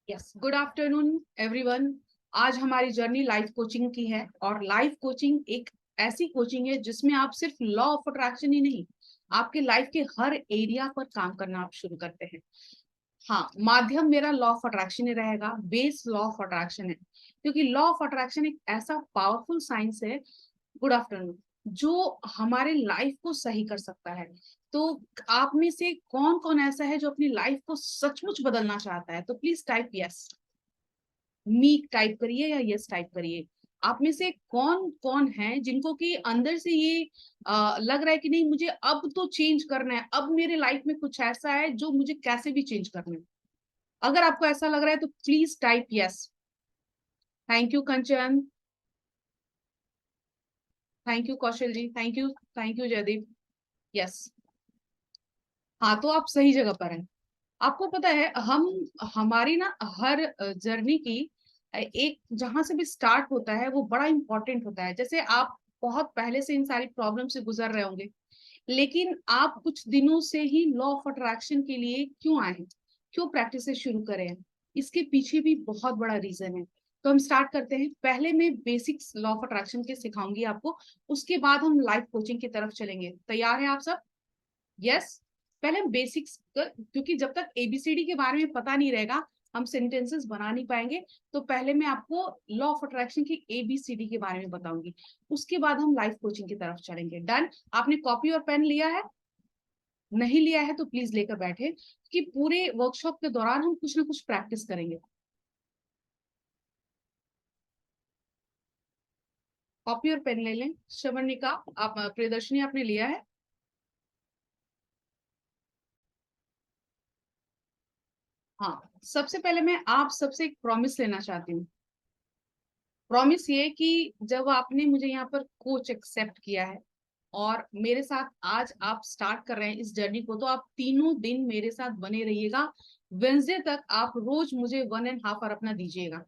Yes, good afternoon everyone. आज हमारी journey life coaching की है और लाइफ कोचिंग एक ऐसी कोचिंग है जिसमें आप सिर्फ लॉ ऑफ अट्रैक्शन ही नहीं, आपके लाइफ के हर एरिया पर काम करना आप शुरू करते हैं। हाँ, माध्यम मेरा लॉ ऑफ अट्रैक्शन ही रहेगा, बेस लॉ ऑफ अट्रैक्शन है, क्योंकि लॉ ऑफ अट्रैक्शन एक ऐसा पावरफुल साइंस है, गुड आफ्टरनून, जो हमारे लाइफ को सही कर सकता है। तो आप में से कौन कौन ऐसा है जो अपनी लाइफ को सचमुच बदलना चाहता है? तो please type yes, me type करिए या यस टाइप करिए। आप में से कौन कौन है जिनको कि अंदर से ये लग रहा है कि नहीं, मुझे अब तो चेंज करना है, अब मेरे लाइफ में कुछ ऐसा है जो मुझे कैसे भी चेंज करना है। अगर आपको ऐसा लग रहा है तो please type yes. Thank you Kanchan, thank you Kaushal ji, thank you Jaideep. Yes, हाँ, तो आप सही जगह पर हैं। आपको पता है, हम हमारी ना हर जर्नी की एक जहां से भी स्टार्ट होता है वो बड़ा इंपॉर्टेंट होता है। जैसे आप बहुत पहले से इन सारी प्रॉब्लम से गुजर रहे होंगे, लेकिन आप कुछ दिनों से ही लॉ ऑफ अट्रैक्शन के लिए क्यों आए हैं, क्यों प्रैक्टिस शुरू करें हैं, इसके पीछे भी बहुत बड़ा रीजन है। तो हम स्टार्ट करते हैं। पहले मैं बेसिक्स लॉ ऑफ अट्रैक्शन के सिखाऊंगी आपको, उसके बाद हम लाइफ कोचिंग की तरफ चलेंगे। तैयार हैं आप सब? यस। पहले हम बेसिक्स, क्योंकि जब तक एबीसीडी के बारे में पता नहीं रहेगा हम सेंटेंसेस बना नहीं पाएंगे। तो पहले मैं आपको लॉ ऑफ अट्रैक्शन की एबीसीडी के बारे में बताऊंगी, उसके बाद हम लाइफ कोचिंग की तरफ चलेंगे। डन? आपने कॉपी और पेन लिया है? नहीं लिया है तो प्लीज लेकर बैठे, कि पूरे वर्कशॉप के दौरान हम कुछ ना कुछ प्रैक्टिस करेंगे। कॉपी और पेन ले लें। श्रवणिका, आप प्रियदर्शनी, आपने लिया है? हाँ, सबसे पहले मैं आप सबसे एक प्रॉमिस लेना चाहती हूँ। प्रॉमिस ये कि जब आपने मुझे यहाँ पर कोच एक्सेप्ट किया है और मेरे साथ आज आप स्टार्ट कर रहे हैं इस जर्नी को, तो आप तीनों दिन मेरे साथ बने रहिएगा। वेंसडे तक आप रोज मुझे 1.5 आवर अपना दीजिएगा,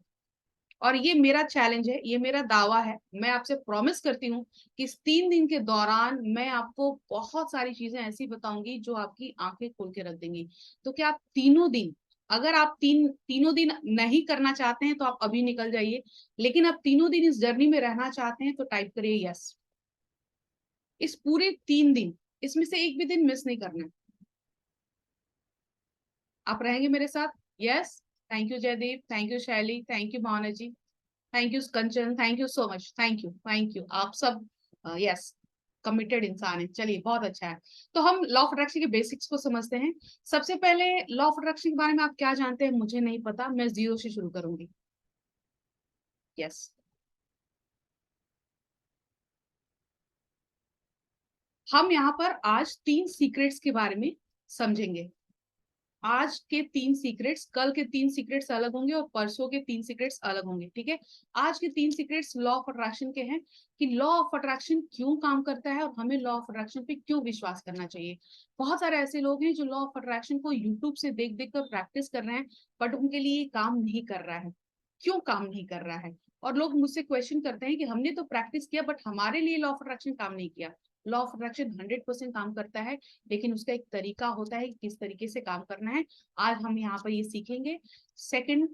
और ये मेरा चैलेंज है, ये मेरा दावा है। मैं आपसे प्रॉमिस करती हूँ कि इस 3 दिन के दौरान मैं आपको बहुत सारी चीजें ऐसी बताऊंगी जो आपकी आंखें खोल के रख देंगी। तो क्या आप तीनों दिन, अगर आप तीनों दिन नहीं करना चाहते हैं तो आप अभी निकल जाइए, लेकिन आप तीनों दिन इस जर्नी में रहना चाहते हैं तो टाइप करिए यस। इस पूरे 3 दिन, इसमें से एक भी दिन मिस नहीं करना है। आप रहेंगे मेरे साथ? Yes. Thank you Jaideep, thank you Shaily, thank you Bhavana ji, thank you Kanchan, thank you so much, thank you आप सब। यस, कमिटेड इंसान है। चलिए, बहुत अच्छा है। तो हम लॉ ऑफ अट्रैक्शन के बेसिक्स को समझते हैं। सबसे पहले, लॉ ऑफ अट्रैक्शन के बारे में आप क्या जानते हैं? मुझे नहीं पता, मैं जीरो से शुरू करूंगी। यस। हम यहाँ पर आज 3 सीक्रेट्स के बारे में समझेंगे। आज के 3 सीक्रेट्स, कल के 3 सीक्रेट्स अलग होंगे और परसों के 3 सीक्रेट्स अलग होंगे, ठीक है? आज के 3 सीक्रेट्स लॉ ऑफ अट्रैक्शन के हैं, कि लॉ ऑफ अट्रैक्शन क्यों काम करता है और हमें लॉ ऑफ अट्रैक्शन पे क्यों विश्वास करना चाहिए। बहुत सारे ऐसे लोग हैं जो लॉ ऑफ अट्रैक्शन को यूट्यूब से देख देख कर प्रैक्टिस कर रहे हैं, बट उनके लिए काम नहीं कर रहा है। क्यों काम नहीं कर रहा है? और लोग मुझसे क्वेश्चन करते हैं कि हमने तो प्रैक्टिस किया बट हमारे लिए लॉ ऑफ अट्रैक्शन काम नहीं किया। लॉ ऑफ अट्रैक्शन 100% काम करता है, लेकिन उसका एक तरीका होता है कि किस तरीके से काम करना है। आज हम यहाँ पर ये सीखेंगे। सेकंड,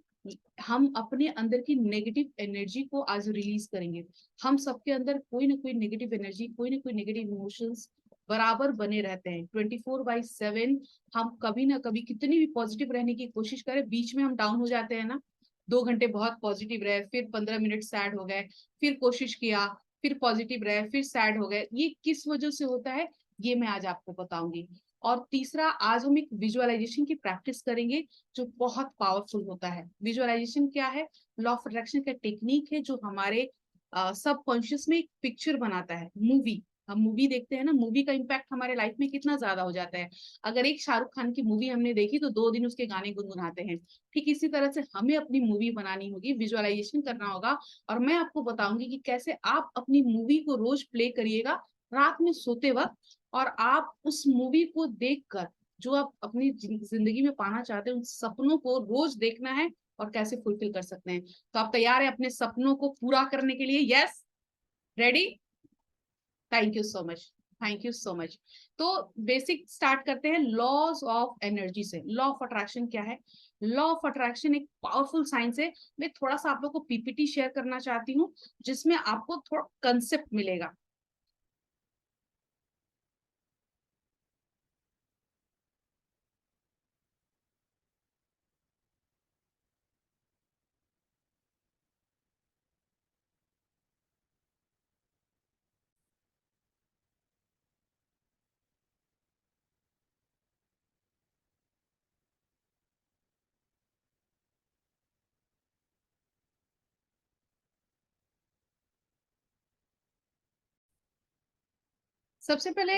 हम अपने अंदर की नेगेटिव एनर्जी को आज रिलीज करेंगे। हम सबके अंदर कोई ना कोई नेगेटिव एनर्जी, कोई ना कोई नेगेटिव इमोशंस बराबर बने रहते हैं 24/7। हम कभी ना कभी कितनी भी पॉजिटिव रहने की कोशिश करें, बीच में हम डाउन हो जाते हैं ना। 2 घंटे बहुत पॉजिटिव रहे, फिर 15 मिनट सैड हो गए, फिर कोशिश किया, फिर पॉजिटिव रहे, फिर सैड हो गए। ये किस वजह से होता है, ये मैं आज आपको बताऊंगी। और तीसरा, आज हम एक विजुअलाइजेशन की प्रैक्टिस करेंगे जो बहुत पावरफुल होता है। विजुअलाइजेशन क्या है? लॉ ऑफ अट्रैक्शन का टेक्निक है जो हमारे सब कॉन्शियस में एक पिक्चर बनाता है। मूवी, हम मूवी देखते हैं ना, मूवी का इम्पैक्ट हमारे लाइफ में कितना ज्यादा हो जाता है। अगर एक शाहरुख खान की मूवी हमने देखी तो 2 दिन उसके गाने गुनगुनाते हैं। ठीक इसी तरह से हमें अपनी मूवी बनानी होगी, विजुअलाइजेशन करना होगा। और मैं आपको बताऊंगी कि कैसे आप अपनी मूवी को रोज प्ले करिएगा रात में सोते वक्त, और आप उस मूवी को देखकर जो आप अपनी जिंदगी में पाना चाहते हैं उन सपनों को रोज देखना है और कैसे फुलफिल कर सकते हैं। तो आप तैयार हैं अपने सपनों को पूरा करने के लिए? Yes, ready? Thank you so much. Thank you so much. तो बेसिक स्टार्ट करते हैं लॉज ऑफ एनर्जी से। लॉ ऑफ अट्रैक्शन क्या है? लॉ ऑफ अट्रैक्शन एक पावरफुल साइंस है। मैं थोड़ा सा आप लोग को पीपीटी शेयर करना चाहती हूँ जिसमें आपको थोड़ा कंसेप्ट मिलेगा। सबसे पहले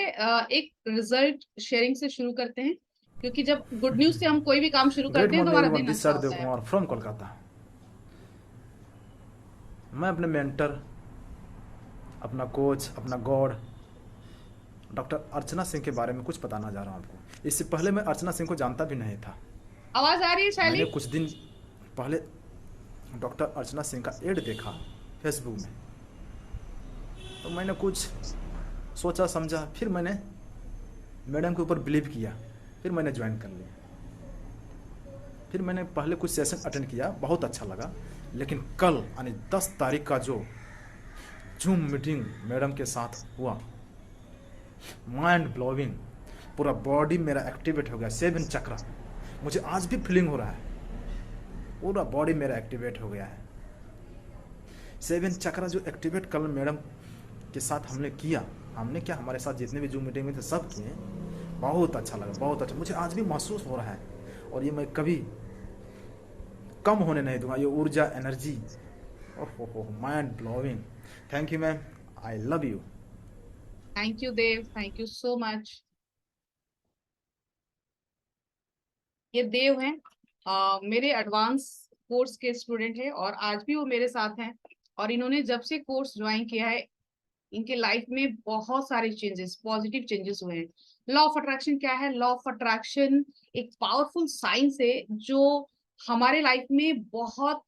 एक रिजल्ट शेयरिंग से शुरू करते हैं, क्योंकि जब गुड न्यूज से हम कोई भी काम शुरू ग्रेट करते हैं तो मॉर्निंग हमारा एवरीवन, दिन दिस अच्छा सर देव होता है। कुमार फ्रॉम कोलकाता। मैं अपने मेंटर, अपना कोच, अपना गॉड डॉक्टर अर्चना सिंह के बारे में कुछ बताना जा रहा हूँ आपको। इससे पहले मैं अर्चना सिंह को जानता भी नहीं था। आवाज आ रही है मैंने शैली? कुछ दिन पहले डॉक्टर अर्चना सिंह का एड देखा फेसबुक में, तो मैंने कुछ सोचा समझा, फिर मैंने मैडम के ऊपर बिलीव किया, फिर मैंने ज्वाइन कर लिया। फिर मैंने पहले कुछ सेशन अटेंड किया, बहुत अच्छा लगा। लेकिन कल यानी 10 तारीख का जो जूम मीटिंग मैडम के साथ हुआ, माइंड ब्लोविंग, पूरा बॉडी मेरा एक्टिवेट हो गया। 7 चक्र, मुझे आज भी फीलिंग हो रहा है, पूरा बॉडी मेरा एक्टिवेट हो गया है। 7 चक्र जो एक्टिवेट कल मैडम के साथ हमने किया, हमने क्या, हमारे साथ जितने भी जूम मीटिंग में थे सब किए। बहुत अच्छा लगा, बहुत अच्छा, मुझे आज भी महसूस हो रहा है। और ये मैं कभी कम होने नहीं दूंगा, ये ऊर्जा, एनर्जी, ओहो, mind blowing. Thank you ma'am, I love you. Thank you Dev, thank you so much. ये देव हैं, मेरे एडवांस कोर्स के स्टूडेंट हैं और आज भी वो मेरे साथ हैं। और इन्होंने जब से कोर्स ज्वाइन किया है, इनके लाइफ में बहुत सारे चेंजेस, पॉजिटिव चेंजेस हुए हैं। लॉ ऑफ अट्रैक्शन क्या है? लॉ ऑफ अट्रैक्शन एक पावरफुल साइंस है जो हमारे लाइफ में बहुत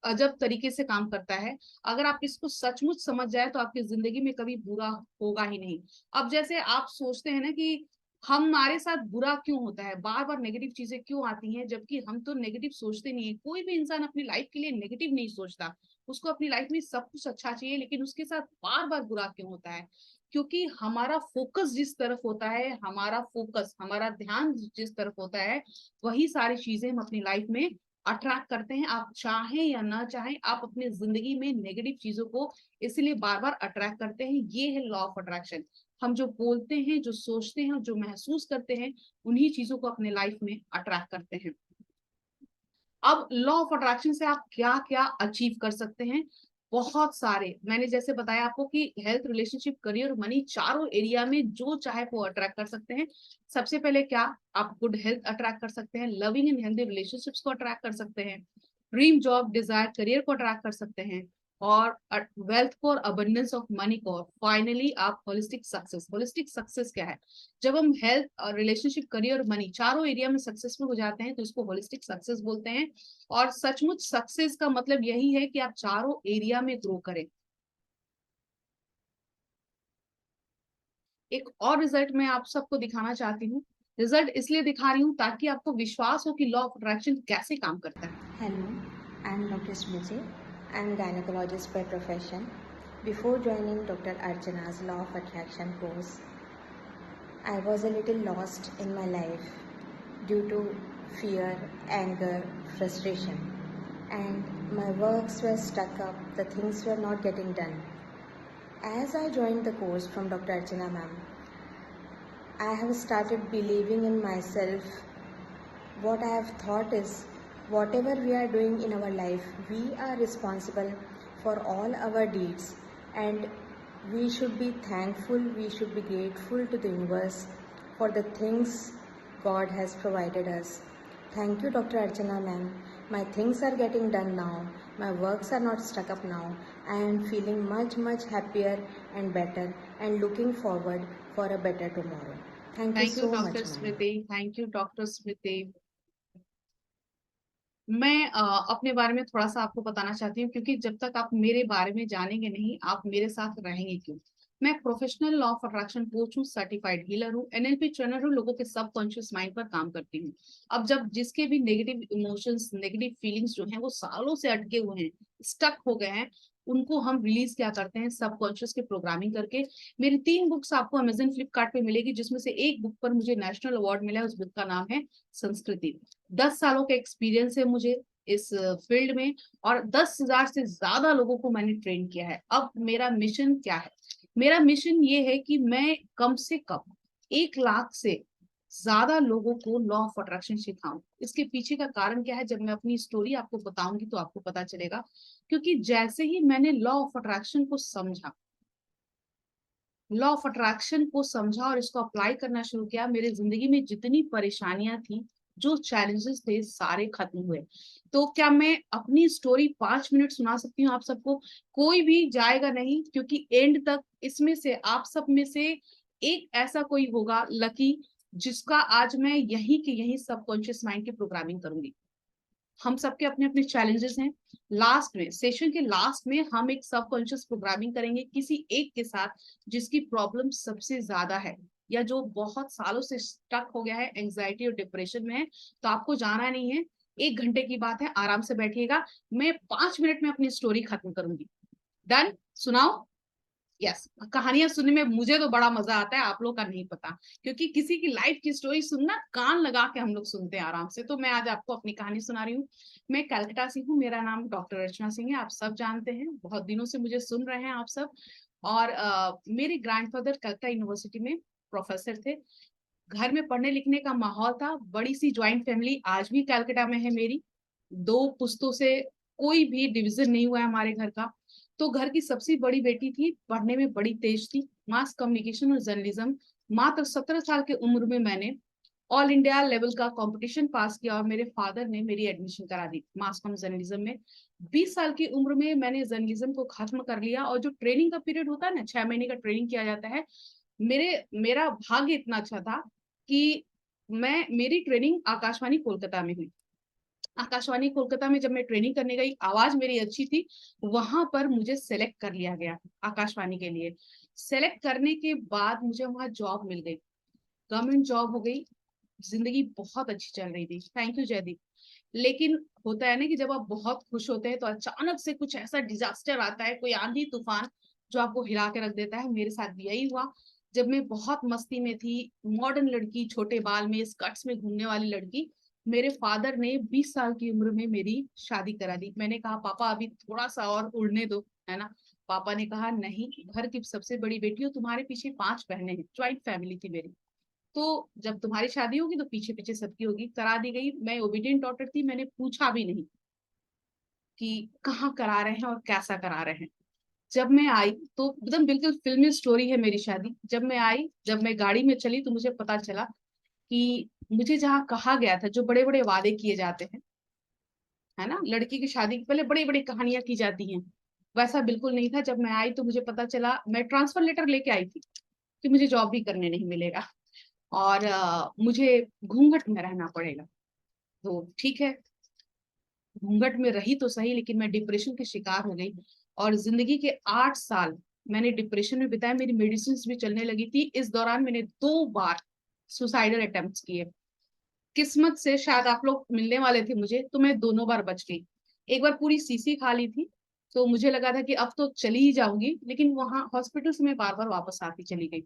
अजब तरीके से काम करता है। अगर आप इसको सचमुच समझ जाए तो आपकी जिंदगी में कभी बुरा होगा ही नहीं। अब जैसे आप सोचते हैं ना कि हमारे साथ बुरा क्यों होता है, बार बार नेगेटिव चीजें क्यों आती हैं, जबकि हम तो नेगेटिव सोचते नहीं है। कोई भी इंसान अपनी लाइफ के लिए नेगेटिव नहीं सोचता, उसको अपनी लाइफ में सब कुछ अच्छा चाहिए, लेकिन उसके साथ बार बार बुरा क्यों होता है? क्योंकि हमारा फोकस जिस तरफ होता है, हमारा फोकस, हमारा ध्यान जिस तरफ होता है, वही सारी चीजें हम अपनी लाइफ में अट्रैक्ट करते हैं। आप चाहें या ना चाहें, आप अपनी जिंदगी में नेगेटिव चीजों को इसलिए बार बार अट्रैक्ट करते हैं। ये है लॉ ऑफ अट्रैक्शन। हम जो बोलते हैं, जो सोचते हैं, जो महसूस करते हैं, उन्हीं चीजों को अपने लाइफ में अट्रैक्ट करते हैं। अब लॉ ऑफ अट्रैक्शन से आप क्या क्या अचीव कर सकते हैं? बहुत सारे, मैंने जैसे बताया आपको कि हेल्थ, रिलेशनशिप, करियर, मनी, चारों एरिया में जो चाहे वो अट्रैक्ट कर सकते हैं। सबसे पहले क्या, आप गुड हेल्थ अट्रैक्ट कर सकते हैं, लविंग एंड हेल्दी रिलेशनशिप्स को अट्रैक्ट कर सकते हैं, ड्रीम जॉब, डिजायर करियर को अट्रैक्ट कर सकते हैं, और वेल्थ को और अबंडेंस ऑफ मनी को। फाइनली आप होलिस्टिक सक्सेस। होलिस्टिक सक्सेस क्या है? जब हम हेल्थ और रिलेशनशिप, करियर और मनी चारों एरिया में सक्सेसफुल हो जाते हैं तो इसको होलिस्टिक सक्सेस बोलते हैं। और सचमुच सक्सेस का मतलब यही है कि आप चारों एरिया में ग्रो करें। एक और रिजल्ट मैं आप सबको दिखाना चाहती हूँ। रिजल्ट इसलिए दिखा रही हूँ ताकि आपको विश्वास हो कि लॉ ऑफ अट्रैक्शन कैसे काम करता है। Hello, I'm Dr. Smriti. I'm a gynecologist by profession. Before joining Dr. Archana's Law of Attraction course, I was a little lost in my life due to fear, anger, frustration, and my works were stuck up, the things were not getting done. As I joined the course from Dr. Archana ma'am, I have started believing in myself. What I have thought is, whatever we are doing in our life, we are responsible for all our deeds, and we should be thankful, we should be grateful to the universe for the things God has provided us. Thank you, Dr. Archana ma'am. My things are getting done now. My works are not stuck up now. I am feeling much happier and better and looking forward for a better tomorrow. Thank you thank you so much, doctor ma'am. Smriti, thank you doctor Smriti. मैं अपने बारे में थोड़ा सा आपको बताना चाहती हूँ, क्योंकि जब तक आप मेरे बारे में जानेंगे नहीं, आप मेरे साथ रहेंगे क्यों? मैं professional law of attraction coach हूँ, सर्टिफाइड हीलर हूँ, एनएलपी ट्रेनर हूँ, लोगों के सबकॉन्शियस माइंड पर काम करती हूँ। अब जब जिसके भी नेगेटिव इमोशंस, नेगेटिव फीलिंग्स जो हैं वो सालों से अटके हुए हैं, स्टक हो गए हैं, उनको हम रिलीज क्या करते हैं, सबकॉन्शियस के प्रोग्रामिंग करके। मेरी 3 बुक्स आपको अमेजन फ्लिपकार्ट पे मिलेगी, जिसमें से एक बुक पर मुझे नेशनल अवार्ड मिला है। उस बुक का नाम है संस्कृति। 10 सालों का एक्सपीरियंस है मुझे इस फील्ड में, और 10,000 से ज्यादा लोगों को मैंने ट्रेन किया है। अब मेरा मिशन क्या है? मेरा मिशन ये है कि मैं कम से कम 1 लाख से ज्यादा लोगों को लॉ ऑफ अट्रैक्शन सिखाऊं। इसके पीछे का कारण क्या है, जब मैं अपनी स्टोरी आपको बताऊंगी तो आपको पता चलेगा। क्योंकि जैसे ही मैंने लॉ ऑफ अट्रैक्शन को समझा, लॉ ऑफ अट्रैक्शन को समझा और इसको अप्लाई करना शुरू किया, मेरे जिंदगी में जितनी परेशानियां थी, जो चैलेंजेस थे, सारे खत्म हुए। तो क्या मैं अपनी स्टोरी 5 मिनट सुना सकती हूँ आप सबको? कोई भी जाएगा नहीं, क्योंकि एंड तक इसमें से आप सब में से एक ऐसा कोई होगा लकी, जिसका आज मैं यही के यही सबकॉन्शियस माइंड की प्रोग्रामिंग करूंगी। हम सबके अपने अपने चैलेंजेस हैं। लास्ट में, सेशन के लास्ट में, हम एक सबकॉन्शियस प्रोग्रामिंग करेंगे किसी एक के साथ, जिसकी प्रॉब्लम सबसे ज्यादा है, या जो बहुत सालों से स्टक हो गया है, एंजाइटी और डिप्रेशन में है। तो आपको जाना नहीं है, 1 घंटे की बात है, आराम से बैठिएगा। मैं 5 मिनट में अपनी स्टोरी खत्म करूंगी। डन? सुनाओ। यस, कहानियां सुनने में मुझे तो बड़ा मजा आता है, आप लोग का नहीं पता। क्योंकि किसी की लाइफ की स्टोरी सुनना, कान लगा के हम लोग सुनते हैं आराम से। तो मैं आज आपको अपनी कहानी सुना रही हूँ। मैं कलकत्ता से हूँ, मेरा नाम डॉक्टर अर्चना सिंह है, आप सब जानते हैं, बहुत दिनों से मुझे सुन रहे हैं आप सब। और मेरे ग्रैंडफादर कलकत्ता यूनिवर्सिटी में प्रोफेसर थे। घर में पढ़ने लिखने का माहौल था, बड़ी सी ज्वाइंट फैमिली आज भी कलकत्ता में है मेरी। 2 पुश्तों से कोई भी डिवीजन नहीं हुआ है हमारे घर का। तो घर की सबसे बड़ी बेटी थी, पढ़ने में बड़ी तेज थी, मास कम्युनिकेशन और जर्नलिज्म। मात्र 17 साल की उम्र में मैंने ऑल इंडिया लेवल का कंपटीशन पास किया, और मेरे फादर ने मेरी एडमिशन करा दी मास कॉम जर्नलिज्म में। 20 साल की उम्र में मैंने जर्नलिज्म को खत्म कर लिया, और जो ट्रेनिंग का पीरियड होता है ना, 6 महीने का ट्रेनिंग किया जाता है। मेरा भाग्य इतना अच्छा था कि मेरी ट्रेनिंग आकाशवाणी कोलकाता में हुई। आकाशवाणी कोलकाता में जब मैं ट्रेनिंग करने गई, आवाज मेरी अच्छी थी, वहां पर मुझे सेलेक्ट कर लिया गया आकाशवाणी के लिए। सेलेक्ट करने के बाद मुझे वहां जॉब मिल गई, गवर्नमेंट जॉब हो गई। जिंदगी बहुत अच्छी चल रही थी, थैंक यू जयदीप। लेकिन होता है ना कि जब आप बहुत खुश होते हैं तो अचानक से कुछ ऐसा डिजास्टर आता है, कोई आंधी तूफान, जो आपको हिला के रख देता है। मेरे साथ भी यही हुआ। जब मैं बहुत मस्ती में थी, मॉडर्न लड़की, छोटे बाल में, स्कर्ट्स में घूमने वाली लड़की, मेरे फादर ने 20 साल की उम्र में मेरी शादी करा दी। मैंने कहा पापा अभी थोड़ा सा और उड़ने दो, है ना। पापा ने कहा नहीं, घर की सबसे बड़ी बेटी हो, तुम्हारे पीछे 5 बहनें हैं, ज्वाइंट फैमिली थी मेरी। तो जब तुम्हारी शादी होगी तो पीछे पीछे सबकी होगी। करा दी गई। मैं ओबीडियंट डॉटर थी, मैंने पूछा भी नहीं कि कहाँ करा रहे हैं और कैसा करा रहे हैं। जब मैं आई तो एकदम बिल्कुल फिल्मी स्टोरी है मेरी शादी। जब मैं आई, जब मैं गाड़ी में चली, तो मुझे पता चला कि मुझे जहाँ कहा गया था, जो बड़े बड़े वादे किए जाते हैं, है ना, लड़की की शादी के पहले बड़ी बड़ी कहानियां की जाती हैं, वैसा बिल्कुल नहीं था। जब मैं आई तो मुझे पता चला, मैं ट्रांसफर लेटर लेके आई थी कि मुझे जॉब भी करने नहीं मिलेगा, और मुझे घूंघट में रहना पड़ेगा। तो ठीक है, घूंघट में रही तो सही, लेकिन मैं डिप्रेशन की शिकार हो गई। और जिंदगी के 8 साल मैंने डिप्रेशन में बिताए। मेरी मेडिसिन भी चलने लगी थी। इस दौरान मैंने 2 बार सुसाइडल अटेम्प्ट्स किए। किस्मत से शायद आप लोग मिलने वाले थे मुझे, तो मैं दोनों बार बच गई। एक बार पूरी सीसी खा ली थी, तो मुझे लगा था कि अब तो चली ही जाऊंगी, लेकिन वहां हॉस्पिटल से मैं बार बार वापस आती चली गई।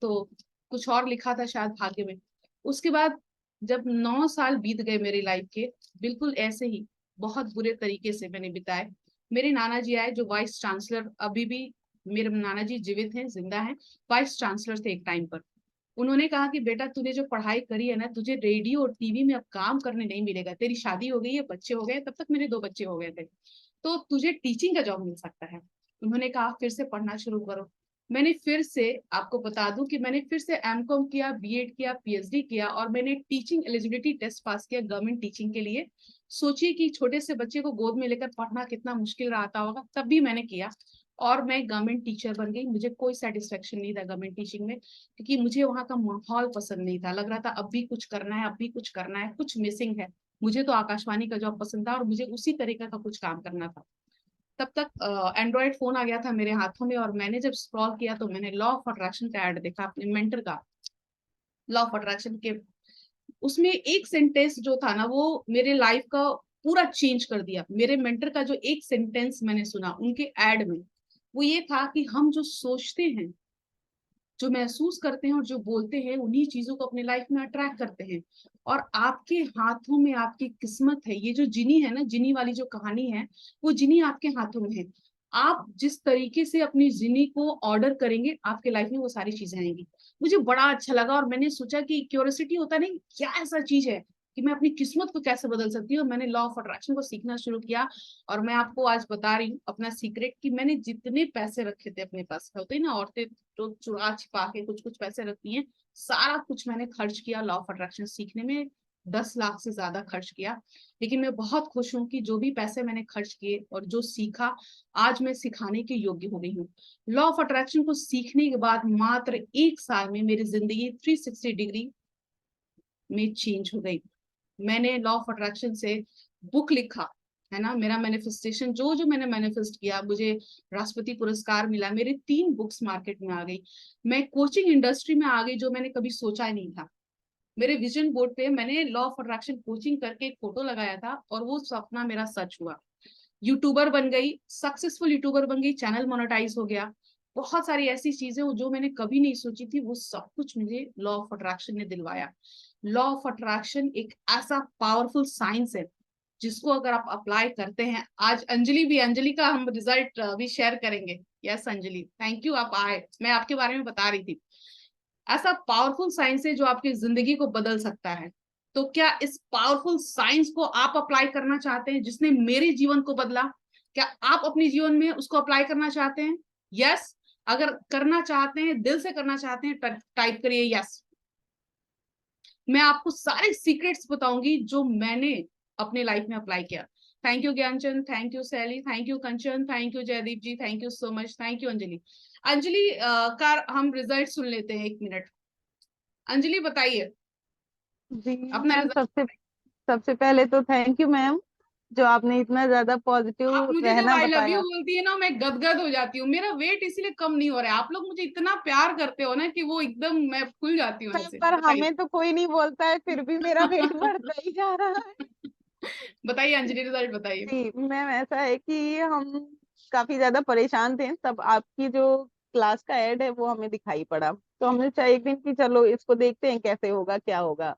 तो कुछ और लिखा था शायद भाग्य में। उसके बाद जब 9 साल बीत गए मेरी लाइफ के, बिल्कुल ऐसे ही बहुत बुरे तरीके से मैंने बिताए। मेरे नाना जी आए, जो वाइस चांसलर अभी भी, मेरे नाना जी जीवित हैं, जिंदा हैं, वाइस चांसलर थे एक टाइम पर। उन्होंने कहा कि बेटा तूने जो पढ़ाई करी है ना, तुझे रेडियो और टीवी में अब काम करने नहीं मिलेगा। तेरी शादी हो गई है, बच्चे हो गए, तब तक मेरे 2 बच्चे हो गए थे, तो तुझे टीचिंग का जॉब मिल सकता है। उन्होंने कहा फिर से पढ़ना शुरू करो। मैंने फिर से, आपको बता दूं कि मैंने फिर से एमकॉम किया, बीएड किया, पीएचडी किया, और मैंने टीचिंग एलिजिबिलिटी टेस्ट पास किया गवर्नमेंट टीचिंग के लिए। सोचिए कि छोटे से बच्चे को गोद में लेकर पढ़ना कितना मुश्किल रहता होगा, तब भी मैंने किया। और मैं गवर्नमेंट टीचर बन गई। मुझे कोई सेटिस्फेक्शन नहीं था गवर्नमेंट टीचिंग में, क्योंकि मुझे वहां का माहौल पसंद नहीं था। लग रहा था अब भी कुछ करना है, अब भी कुछ करना है, कुछ मिसिंग है। मुझे तो आकाशवाणी का जॉब पसंद था, और मुझे उसी तरीके का कुछ काम करना था। तब तक एंड्रॉयड फोन आ गया था मेरे हाथों में, और मैंने जब स्क्रॉल किया तो मैंने लॉ ऑफ अट्रैक्शन का ऐड देखा अपने मेंटर का। लॉ ऑफ अट्रैक्शन के उसमें एक सेंटेंस जो था ना, वो मेरे लाइफ का पूरा चेंज कर दिया। मेरे मेंटर का जो एक सेंटेंस मैंने सुना उनके एड में, वो ये था कि हम जो सोचते हैं, जो महसूस करते हैं और जो बोलते हैं, उन्हीं चीजों को अपने लाइफ में अट्रैक्ट करते हैं। और आपके हाथों में आपकी किस्मत है। ये जो जिनी है ना, जिनी वाली जो कहानी है, वो जिनी आपके हाथों में है। आप जिस तरीके से अपनी जिनी को ऑर्डर करेंगे, आपके लाइफ में वो सारी चीजें आएंगी। मुझे बड़ा अच्छा लगा, और मैंने सोचा कि क्यूरियोसिटी होता नहीं, क्या ऐसा चीज है कि मैं अपनी किस्मत को कैसे बदल सकती हूँ। और मैंने लॉ ऑफ अट्रैक्शन को सीखना शुरू किया। और मैं आपको आज बता रही हूँ अपना सीक्रेट, कि मैंने जितने पैसे रखे थे अपने पास, होते ही ना औरतें तो चुरा छिपा के कुछ कुछ पैसे रखती हैं, सारा कुछ मैंने खर्च किया लॉ ऑफ अट्रैक्शन सीखने में। 10 लाख से ज्यादा खर्च किया। लेकिन मैं बहुत खुश हूँ कि जो भी पैसे मैंने खर्च किए और जो सीखा, आज मैं सिखाने के योग्य हो गई हूँ। लॉ ऑफ अट्रैक्शन को सीखने के बाद मात्र 1 साल में मेरी जिंदगी 360 डिग्री में चेंज हो गई। मैंने लॉ ऑफ अट्रैक्शन से बुक लिखा, है ना। मेरा मैनिफेस्टेशन, जो जो मैंने मैनिफेस्ट किया, मुझे राष्ट्रपति पुरस्कार मिला, मेरे 3 बुक्स मार्केट में आ गई। मैं कोचिंग इंडस्ट्री में आ गई, जो मैंने कभी सोचा ही नहीं था। मेरे विजन बोर्ड पे मैंने लॉ ऑफ अट्रैक्शन कोचिंग करके एक फोटो लगाया था, और वो सपना मेरा सच हुआ। यूट्यूबर बन गई, सक्सेसफुल यूट्यूबर बन गई, चैनल मोनेटाइज हो गया। बहुत सारी ऐसी चीजें जो मैंने कभी नहीं सोची थी, वो सब कुछ मुझे लॉ ऑफ अट्रैक्शन ने दिलवाया। लॉ ऑफ अट्रैक्शन एक ऐसा पावरफुल साइंस है, जिसको अगर आप अप्लाई करते हैं, आज अंजलि भी, अंजलि का हम रिजल्ट भी शेयर करेंगे। यस अंजलि, थैंक यू, आप आए, मैं आपके बारे में बता रही थी। ऐसा पावरफुल साइंस है जो आपकी जिंदगी को बदल सकता है। तो क्या इस पावरफुल साइंस को आप अप्लाई करना चाहते हैं, जिसने मेरे जीवन को बदला? क्या आप अपने जीवन में उसको अप्लाई करना चाहते हैं? यस। अगर करना चाहते हैं, दिल से करना चाहते हैं, टाइप करिए यस। मैं आपको सारे सीक्रेट्स बताऊंगी जो मैंने अपने लाइफ में अप्लाई किया। Thank you Gyanchand, thank you Sally, thank you Kanchan, thank you Jaideep ji, thank you so much, thank you Anjali. Anjali का हम रिजल्ट सुन लेते हैं, 1 मिनट। अंजलि बताइए जी अपना मैम, रिजल्ट। सबसे पहले तो थैंक यू मैम, जो आपने इतना ज्यादा आप पॉजिटिव मुझे जब रहना आई लव यू बताया। बोलती है ना, मैं गदगद हो जाती हूँ। मेरा वेट इसीलिए कम नहीं हो रहा है, आप लोग मुझे इतना प्यार करते हो ना, कि वो एकदम मैं फूल जाती हूँ मैम ऐसे। पर बताइए। हमें तो कोई नहीं बोलता है, फिर भी मेरा वेट बढ़ता ही जा रहा है। बताइए अंजलि, रिजल्ट बताइए। जी मैम, ऐसा है कि हम काफी ज्यादा परेशान थे, तब आपकी जो क्लास का ऐड है वो हमें दिखाई पड़ा, तो हमने सोचा एक दिन कि चलो इसको देखते हैं कैसे होगा क्या होगा।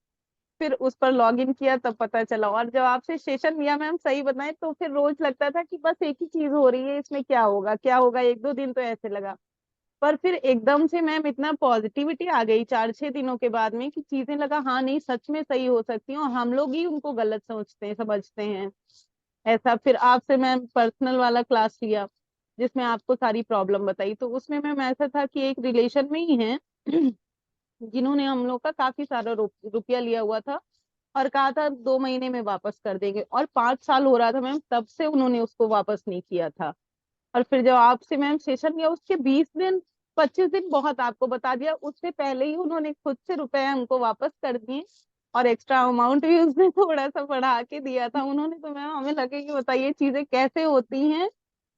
फिर उस पर लॉग इन किया तब पता चला, और जब आपसे सेशन लिया मैम, सही बताएं तो फिर रोज लगता था कि बस एक ही चीज हो रही है, इसमें क्या होगा क्या होगा, 1-2 दिन तो ऐसे लगा। पर फिर एकदम से मैम इतना पॉजिटिविटी आ गई 4-6 दिनों के बाद में, कि चीजें लगा हाँ नहीं सच में सही हो सकती हैं, और हम लोग ही उनको गलत सोचते हैं समझते हैं ऐसा। फिर आपसे मैम पर्सनल वाला क्लास लिया, जिसमें आपको सारी प्रॉब्लम बताई, तो उसमें मैम ऐसा था कि एक रिलेशन में ही है जिन्होंने हम लोग का काफी सारा रुपया लिया हुआ था, और कहा था 2 महीने में वापस कर देंगे, और 5 साल हो रहा था मैम तब से उन्होंने उसको वापस नहीं किया था। और फिर जब आपसे मैम सेशन लिया, उसके 20 दिन 25 दिन बहुत आपको बता दिया, उससे पहले ही उन्होंने खुद से रुपए हमको वापस कर दिए, और एक्स्ट्रा अमाउंट भी उसने थोड़ा सा बढ़ा के दिया था उन्होंने। तो मैम हमें लगे कि बताइए चीजें कैसे होती हैं,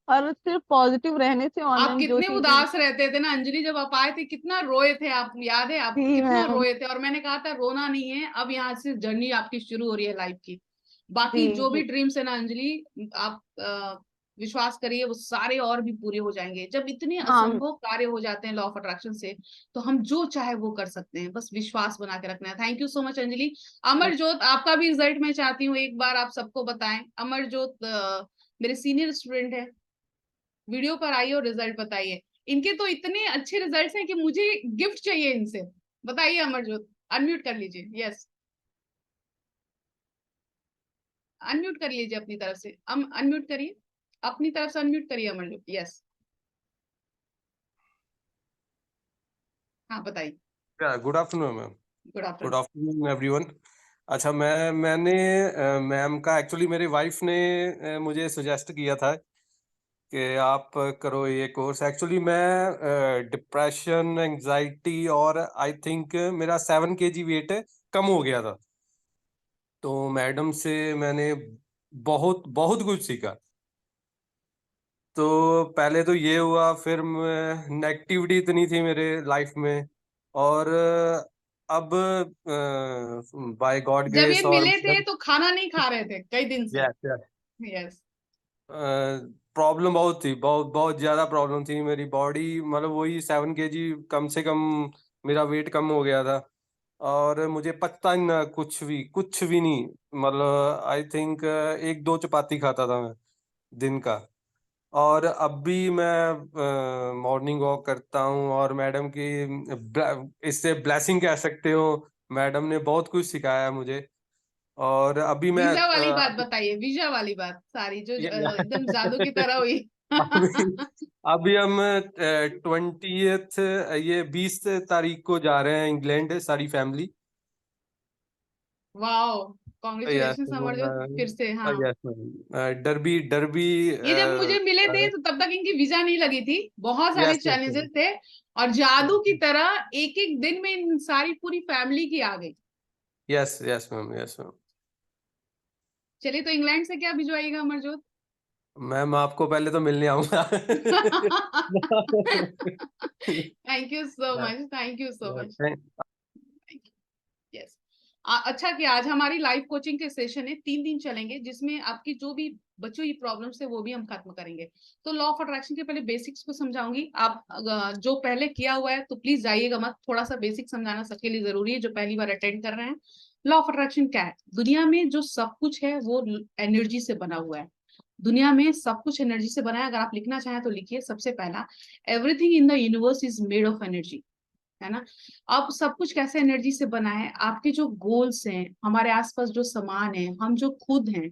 और सिर्फ पॉजिटिव रहने से, और आप मैम जो कितने चीजें। उदास रहते थे ना अंजलि, जब आप आए थे कितना रोए थे आप, याद है आप जी कितना मैम। रोए थे? और मैंने कहा था रोना नहीं है, अब यहाँ से जर्नी आपकी शुरू हो रही है लाइफ की। बाकी जी जो भी जी। ड्रीम्स है ना अंजलि, आप विश्वास करिए वो सारे और भी पूरे हो जाएंगे। जब इतने हाँ असंभव कार्य हो जाते हैं लॉ ऑफ अट्रैक्शन से, तो हम जो चाहे वो कर सकते हैं, बस विश्वास बना के रखना है। Thank you so much Anjali. Amarjot, आपका भी रिजल्ट मैं चाहती हूँ एक बार आप सबको बताएं। अमरजोत मेरे सीनियर स्टूडेंट है, वीडियो पर आइए और रिजल्ट बताइए। इनके तो इतने अच्छे रिजल्ट्स हैं कि मुझे गिफ्ट चाहिए इनसे। बताइए अमरजोत, अनम्यूट कर लीजिए। यस, अनम्यूट कर लीजिए अपनी तरफ से। अनम्यूट करिए, अपनी तरफ से अनम्यूट करिए अमरजोत। यस, हाँ बताइए। Good afternoon ma'am. Good good afternoon. Afternoon everyone. अच्छा, मैंने मैम का एक्चुअली मेरी वाइफ ने मुझे सजेस्ट किया था कि आप करो ये कोर्स। एक्चुअली मैं डिप्रेशन, एंजाइटी और आई थिंक मेरा 7 kg वेट कम हो गया था। तो मैडम से मैंने बहुत बहुत कुछ सीखा। तो पहले तो ये हुआ, फिर नेगेटिविटी इतनी थी मेरे लाइफ में, और अब बाय गॉड जब ये ग्रेस और मिले थे तो खाना नहीं खा रहे थे कई दिन से। Yes yes, yes. प्रॉब्लम बहुत थी, बहुत बहुत ज्यादा प्रॉब्लम थी। मेरी बॉडी मतलब वही 7 kg कम से कम मेरा वेट कम हो गया था, और मुझे पचता ही ना कुछ भी नहीं। मतलब आई थिंक 1-2 चपाती खाता था मैं दिन का। और अब भी मैं मॉर्निंग वॉक करता हूँ, और मैडम की इससे ब्लेसिंग कह सकते हो, मैडम ने बहुत कुछ सिखाया है मुझे। और अभी मैं वीजा वाली बात बताइए, वीजा वाली बात सारी जो एकदम जादू की तरह हुई। अभी अभी हम 20th, ये 20 तारीख को जा रहे हैं इंग्लैंड, सारी family. Wow, yes congratulation Amarjot फिर से। हाँ, यस डरबी डरबी ये जब मुझे मिले थे तो तब तक इनकी वीजा नहीं लगी थी, बहुत सारे यस यस चैलेंजेस थे, और जादू की तरह एक एक दिन में इन सारी पूरी फैमिली की आ गई। Yes yes ma'am, yes ma'am. चलिए, तो इंग्लैंड से क्या भिजवाइएगा अमरजोत? मैम आपको पहले तो मिलने आऊंगा। Thank you so much, thank you so much. Thank- yes. अच्छा कि आज हमारी लाइफ कोचिंग के सेशन है, 3 दिन चलेंगे, जिसमें आपकी जो भी बची हुई प्रॉब्लम्स है वो भी हम खत्म करेंगे। तो लॉ ऑफ अट्रैक्शन के पहले बेसिक्स को समझाऊंगी। आप जो पहले किया हुआ है तो प्लीज जाइएगा मत, थोड़ा सा बेसिक समझाना सबके लिए जरूरी है जो पहली बार अटेंड कर रहे हैं। लॉ ऑफ अट्रैक्शन क्या है? दुनिया में जो सब कुछ है वो एनर्जी से बना हुआ है। दुनिया में सब कुछ एनर्जी से बना है। अगर आप लिखना चाहें तो लिखिए, सबसे पहला, everything in the universe is made of energy, है ना। अब सब कुछ कैसे एनर्जी से बना है? आपके जो गोल्स हैं, हमारे आसपास जो सामान है, हम जो खुद हैं,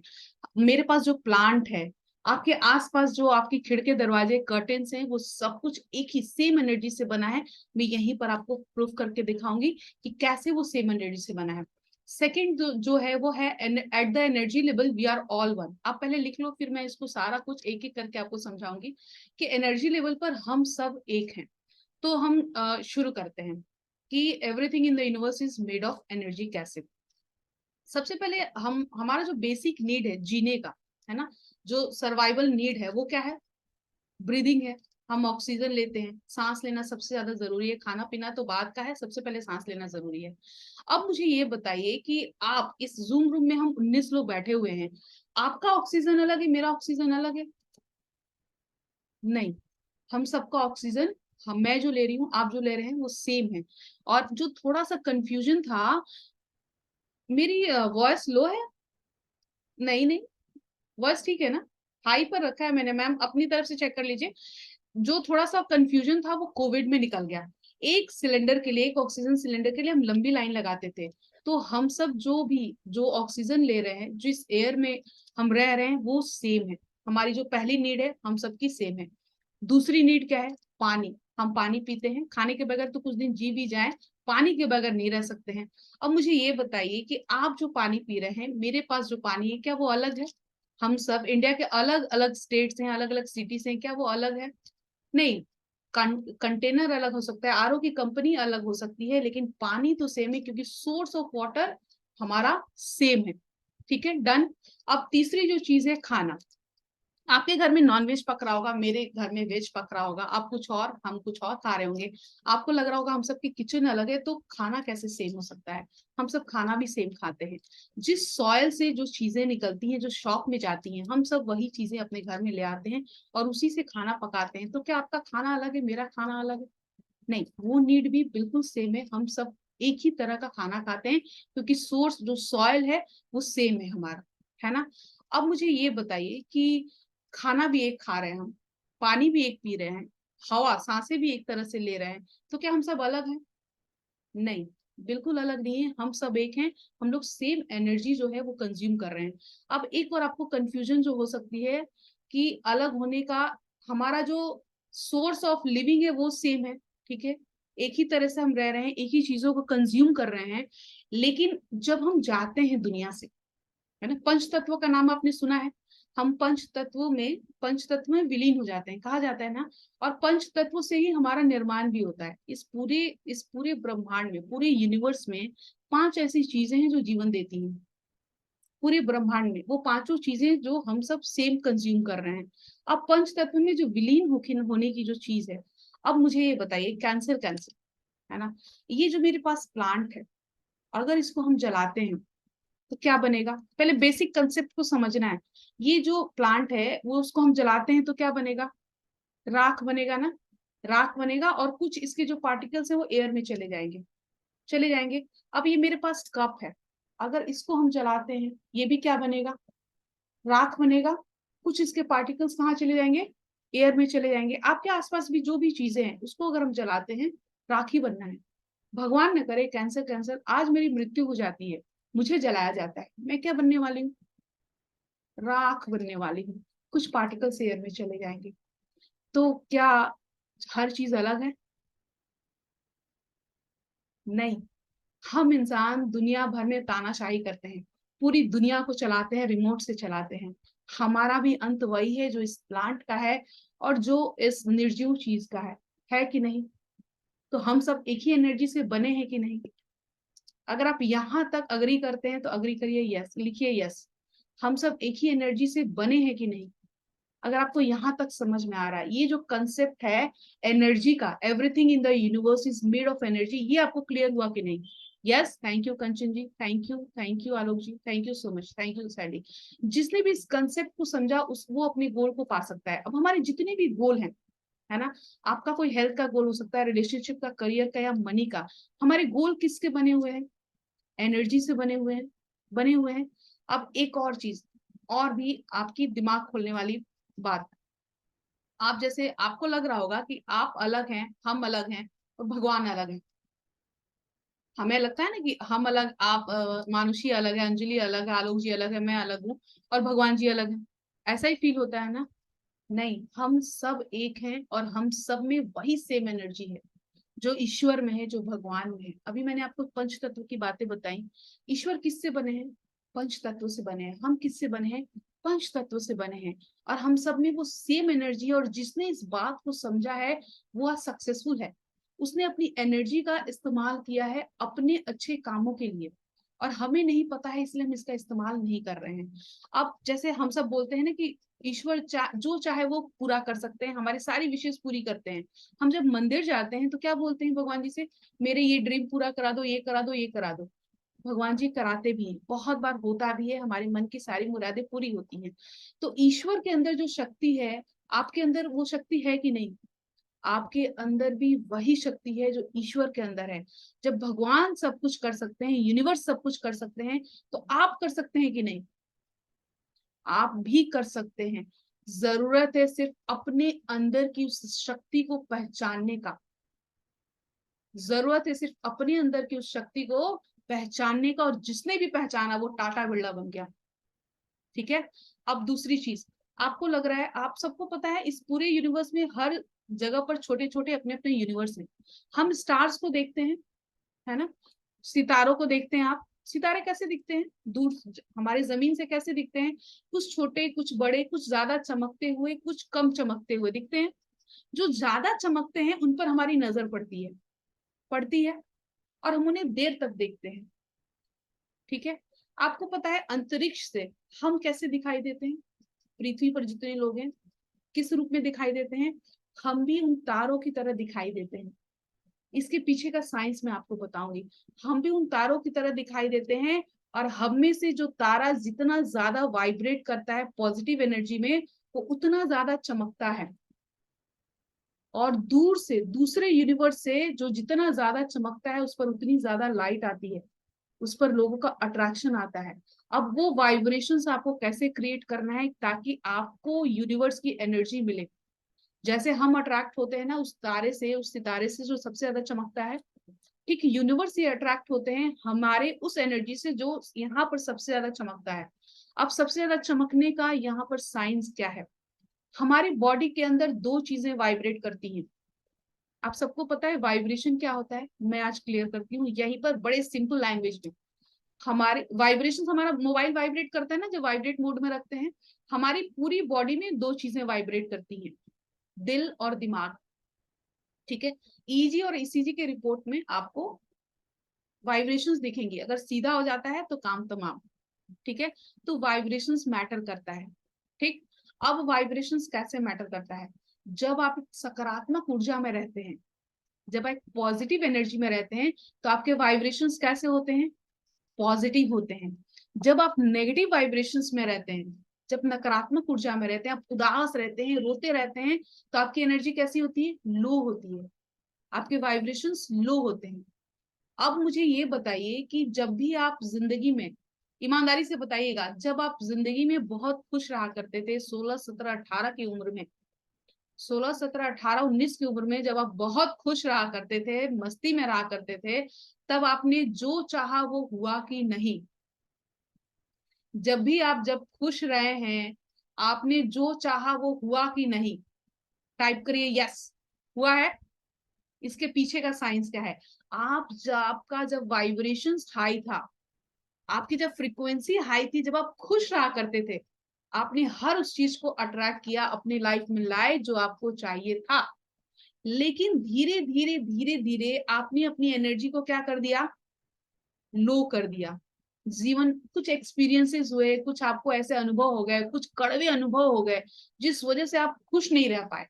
मेरे पास जो प्लांट है, आपके आसपास जो आपकी खिड़के दरवाजे कर्टेन्स हैं, वो सब कुछ एक ही सेम एनर्जी से बना है। मैं यहीं पर आपको प्रूफ करके दिखाऊंगी कि कैसे वो सेम एनर्जी से बना है। सेकेंड जो है वो है at the energy level we are all one. आप पहले लिख लो, फिर मैं इसको सारा कुछ एक एक करके आपको समझाऊंगी कि एनर्जी लेवल पर हम सब एक हैं। तो हम शुरू करते हैं कि everything in the universe is made of energy कैसे। सबसे पहले हम, हमारा जो बेसिक नीड है जीने का, है ना, जो सर्वाइवल नीड है वो क्या है? ब्रीदिंग है। हम ऑक्सीजन लेते हैं, सांस लेना सबसे ज्यादा जरूरी है, खाना पीना तो बाद का है, सबसे पहले सांस लेना जरूरी है। अब मुझे ये बताइए कि आप इस जूम रूम में हम 19 लोग बैठे हुए हैं, आपका ऑक्सीजन अलग है, मेरा ऑक्सीजन अलग है? नहीं, हम सबका ऑक्सीजन, हम, मैं जो ले रही हूँ, आप जो ले रहे हैं, वो सेम है। और जो थोड़ा सा कंफ्यूजन था, मेरी वॉइस लो है? नहीं नहीं, वॉइस ठीक है ना? हाई पर रखा है मैंने, मैम अपनी तरफ से चेक कर लीजिए। जो थोड़ा सा कंफ्यूजन था वो कोविड में निकल गया। एक सिलेंडर के लिए, एक ऑक्सीजन सिलेंडर के लिए हम लंबी लाइन लगाते थे। तो हम सब जो ऑक्सीजन ले रहे हैं, जिस एयर में हम रह रहे हैं, वो सेम है। हमारी जो पहली नीड है हम सबकी सेम है। दूसरी नीड क्या है? पानी। हम पानी पीते हैं, खाने के बगैर तो कुछ दिन जी भी जाए, पानी के बगैर नहीं रह सकते हैं। अब मुझे ये बताइए कि आप जो पानी पी रहे हैं, मेरे पास जो पानी है, क्या वो अलग है? हम सब इंडिया के अलग अलग स्टेट्स हैं, अलग अलग सिटीज हैं, क्या वो अलग है? नहीं। कंटेनर अलग हो सकता है, आरओ की कंपनी अलग हो सकती है, लेकिन पानी तो सेम है, क्योंकि सोर्स ऑफ वाटर हमारा सेम है। ठीक है, डन। अब तीसरी जो चीज है, खाना। आपके घर में नॉनवेज पक रहा होगा, मेरे घर में वेज पक रहा होगा, आप कुछ और, हम कुछ और खा रहे होंगे। आपको लग रहा होगा हम सबकी किचन अलग है, तो खाना कैसे सेम हो सकता है? हम सब खाना भी सेम खाते हैं। जिस सॉयल से जो चीजें निकलती हैं, जो शॉप में जाती हैं, हम सब वही चीजें अपने घर में ले आते हैं और उसी से खाना पकाते हैं। तो क्या आपका खाना अलग है, मेरा खाना अलग है? नहीं, वो नीड भी बिल्कुल सेम है। हम सब एक ही तरह का खाना खाते हैं, क्योंकि सोर्स जो सॉयल है वो सेम है हमारा, है ना। अब मुझे ये बताइए कि खाना भी एक खा रहे हैं हम, पानी भी एक पी रहे हैं, हवा सांसें भी एक तरह से ले रहे हैं, तो क्या हम सब अलग हैं? नहीं, बिल्कुल अलग नहीं है, हम सब एक हैं। हम लोग सेम एनर्जी जो है वो कंज्यूम कर रहे हैं। अब एक और आपको कंफ्यूजन जो हो सकती है कि अलग होने का, हमारा जो सोर्स ऑफ लिविंग है वो सेम है, ठीक है, एक ही तरह से हम रह रहे हैं, एक ही चीजों को कंज्यूम कर रहे हैं। लेकिन जब हम जाते हैं दुनिया से, है ना, पंच तत्व का नाम आपने सुना है, हम पंच तत्व में विलीन हो जाते हैं, कहा जाता है ना। और पंच तत्व से ही हमारा निर्माण भी होता है। इस पूरे ब्रह्मांड में, पूरे यूनिवर्स में 5 ऐसी चीजें हैं जो जीवन देती हैं। पूरे ब्रह्मांड में, वो पांचों चीजें जो हम सब सेम कंज्यूम कर रहे हैं। अब पंच तत्व में जो विलीन होने की जो चीज है, अब मुझे ये बताइए, कैंसर कैंसर है ना, ये जो मेरे पास प्लांट है, अगर इसको हम जलाते हैं तो क्या बनेगा? पहले बेसिक कंसेप्ट को समझना है। ये जो प्लांट है वो, उसको हम जलाते हैं तो क्या बनेगा? राख बनेगा ना, राख बनेगा, और कुछ इसके जो पार्टिकल्स है वो एयर में चले जाएंगे, चले जाएंगे। अब ये मेरे पास कप है, अगर इसको हम जलाते हैं, ये भी क्या बनेगा? राख बनेगा। कुछ इसके पार्टिकल्स कहाँ चले जाएंगे? एयर में चले जाएंगे। आपके आसपास भी जो भी चीजें हैं उसको अगर हम जलाते हैं, राख ही बनना है। भगवान न करे कैंसर कैंसर आज मेरी मृत्यु हो जाती है, मुझे जलाया जाता है, मैं क्या बनने वाली हूँ? राख बनने वाली हूँ। कुछ पार्टिकल्स एयर में चले जाएंगे। तो क्या हर चीज अलग है? नहीं। हम इंसान दुनिया भर में तानाशाही करते हैं, पूरी दुनिया को चलाते हैं, रिमोट से चलाते हैं। हमारा भी अंत वही है जो इस प्लांट का है और जो इस निर्जीव चीज का है कि नहीं? तो हम सब एक ही एनर्जी से बने हैं कि नहीं? अगर आप यहां तक अग्री करते हैं तो अग्री करिए, यस लिखिए, यस। हम सब एक ही एनर्जी से बने हैं कि नहीं? अगर आपको यहां तक समझ में आ रहा है, ये जो कंसेप्ट है एनर्जी का, everything in the universe is made of energy, ये आपको क्लियर हुआ कि नहीं? Yes, thank you Kanchan ji, thank you Alok ji, thank you so much, thank you Sally. जिसने भी इस कंसेप्ट को समझा उस वो अपने गोल को पा सकता है। अब हमारे जितने भी गोल हैं, है ना, आपका कोई हेल्थ का गोल हो सकता है, रिलेशनशिप का, करियर का, या मनी का। हमारे गोल किसके बने हुए हैं? एनर्जी से बने हुए हैं, बने हुए हैं। अब एक और चीज, और भी आपकी दिमाग खोलने वाली बात। आप जैसे, आपको लग रहा होगा कि आप अलग हैं, हम अलग हैं और भगवान अलग है। हमें लगता है ना कि हम अलग, आप मानुषी अलग है, अंजलि अलग है, आलोक जी अलग है, मैं अलग हूँ, और भगवान जी अलग है। ऐसा ही फील होता है ना? नहीं, हम सब एक हैं और हम सब में वही सेम एनर्जी है जो ईश्वर में है, जो भगवान में है। अभी मैंने आपको पंच तत्व की बातें बताई। ईश्वर किससे बने हैं? पंच तत्व से बने हैं। हम किससे बने हैं? पंच तत्व से बने हैं। और हम सब में वो सेम एनर्जी है, और जिसने इस बात को समझा है वो आज सक्सेसफुल है। उसने अपनी एनर्जी का इस्तेमाल किया है अपने अच्छे कामों के लिए, और हमें नहीं पता है इसलिए हम इसका इस्तेमाल नहीं कर रहे हैं। अब जैसे हम सब बोलते हैं ना कि ईश्वर जो चाहे वो पूरा कर सकते हैं, हमारी सारी विशेष पूरी करते हैं। हम जब मंदिर जाते हैं तो क्या बोलते हैं भगवान जी से? मेरे ये ड्रीम पूरा करा दो, ये करा दो, ये करा दो। भगवान जी कराते भी हैं, बहुत बार होता भी है, हमारे मन की सारी मुरादें पूरी होती हैं। तो ईश्वर के अंदर जो शक्ति है, आपके अंदर वो शक्ति है कि नहीं? आपके अंदर भी वही शक्ति है जो ईश्वर के अंदर है। जब भगवान सब कुछ कर सकते हैं, यूनिवर्स सब कुछ कर सकते हैं, तो आप कर सकते हैं कि नहीं? आप भी कर सकते हैं। जरूरत है सिर्फ अपने अंदर की उस शक्ति को पहचानने का। जरूरत है सिर्फ अपने अंदर की उस शक्ति को पहचानने का, और जिसने भी पहचाना वो टाटा बिरला बन गया। ठीक है। अब दूसरी चीज, आपको लग रहा है, आप सबको पता है इस पूरे यूनिवर्स में हर जगह पर छोटे छोटे अपने अपने यूनिवर्स हैं। हम स्टार्स को देखते हैं, है ना, सितारों को देखते हैं। आप सितारे कैसे दिखते हैं? दूर हमारे जमीन से कैसे दिखते हैं? कुछ छोटे, कुछ बड़े, कुछ ज्यादा चमकते हुए, कुछ कम चमकते हुए दिखते हैं। जो ज्यादा चमकते हैं उन पर हमारी नजर पड़ती है, और हम उन्हें देर तक देखते हैं। ठीक है। आपको पता है अंतरिक्ष से हम कैसे दिखाई देते हैं? पृथ्वी पर जितने लोग हैं किस रूप में दिखाई देते हैं? हम भी उन तारों की तरह दिखाई देते हैं। इसके पीछे का साइंस मैं आपको बताऊंगी। हम भी उन तारों की तरह दिखाई देते हैं, और हम में से जो तारा जितना ज्यादा वाइब्रेट करता है पॉजिटिव एनर्जी में, वो उतना ज्यादा चमकता है। और दूर से दूसरे यूनिवर्स से जो जितना ज्यादा चमकता है उस पर उतनी ज्यादा लाइट आती है, उस पर लोगों का अट्रैक्शन आता है। अब वो वाइब्रेशंस आपको कैसे क्रिएट करना है ताकि आपको यूनिवर्स की एनर्जी मिले। जैसे हम अट्रैक्ट होते हैं ना उस तारे से, उस सितारे से जो सबसे ज्यादा चमकता है, ठीक यूनिवर्स से अट्रैक्ट होते हैं हमारे उस एनर्जी से जो यहाँ पर सबसे ज्यादा चमकता है। अब सबसे ज्यादा चमकने का यहाँ पर साइंस क्या है? हमारी बॉडी के अंदर दो चीजें वाइब्रेट करती हैं। आप सबको पता है वाइब्रेशन क्या होता है? मैं आज क्लियर करती हूँ यहीं पर बड़े सिंपल लैंग्वेज में। हमारे वाइब्रेशन, हमारा मोबाइल वाइब्रेट करता है ना, जब वाइब्रेट मोड में रखते हैं, हमारी पूरी बॉडी में दो चीजें वाइब्रेट करती हैं, दिल और दिमाग। ठीक है। ईजी और ईसीजी के रिपोर्ट में आपको वाइब्रेशंस दिखेंगी, अगर सीधा हो जाता है तो काम तमाम। ठीक है, तो वाइब्रेशंस मैटर करता है। ठीक, अब वाइब्रेशंस कैसे मैटर करता है? जब आप सकारात्मक ऊर्जा में रहते हैं, जब आप पॉजिटिव एनर्जी में रहते हैं, तो आपके वाइब्रेशंस कैसे होते हैं? पॉजिटिव होते हैं। जब आप नेगेटिव वाइब्रेशंस में रहते हैं, जब नकारात्मक ऊर्जा में रहते हैं, आप उदास रहते हैं, रोते रहते हैं, तो आपकी एनर्जी कैसी होती है? लो होती है, आपके वाइब्रेशंस लो होते हैं। अब मुझे ये बताइए कि जब भी आप जिंदगी में, ईमानदारी से बताइएगा, जब आप जिंदगी में बहुत खुश रहा करते थे 16, 17, 18 की उम्र में, 16, 17, 18, 19 की उम्र में जब आप बहुत खुश रहा करते थे, मस्ती में रहा करते थे, तब आपने जो चाहा वो हुआ कि नहीं? जब खुश रहे हैं, आपने जो चाहा वो हुआ कि नहीं? टाइप करिए यस, हुआ है। इसके पीछे का साइंस क्या है? आपका जब वाइब्रेशन हाई था, आपकी जब फ्रीक्वेंसी हाई थी, जब आप खुश रहा करते थे, आपने हर उस चीज को अट्रैक्ट किया, अपनी लाइफ में लाए जो आपको चाहिए था। लेकिन धीरे धीरे धीरे धीरे आपने अपनी एनर्जी को क्या कर दिया? लो कर दिया। जीवन कुछ एक्सपीरियंसेस हुए, कुछ आपको ऐसे अनुभव हो गए, कुछ कड़वे अनुभव हो गए, जिस वजह से आप खुश नहीं रह पाए।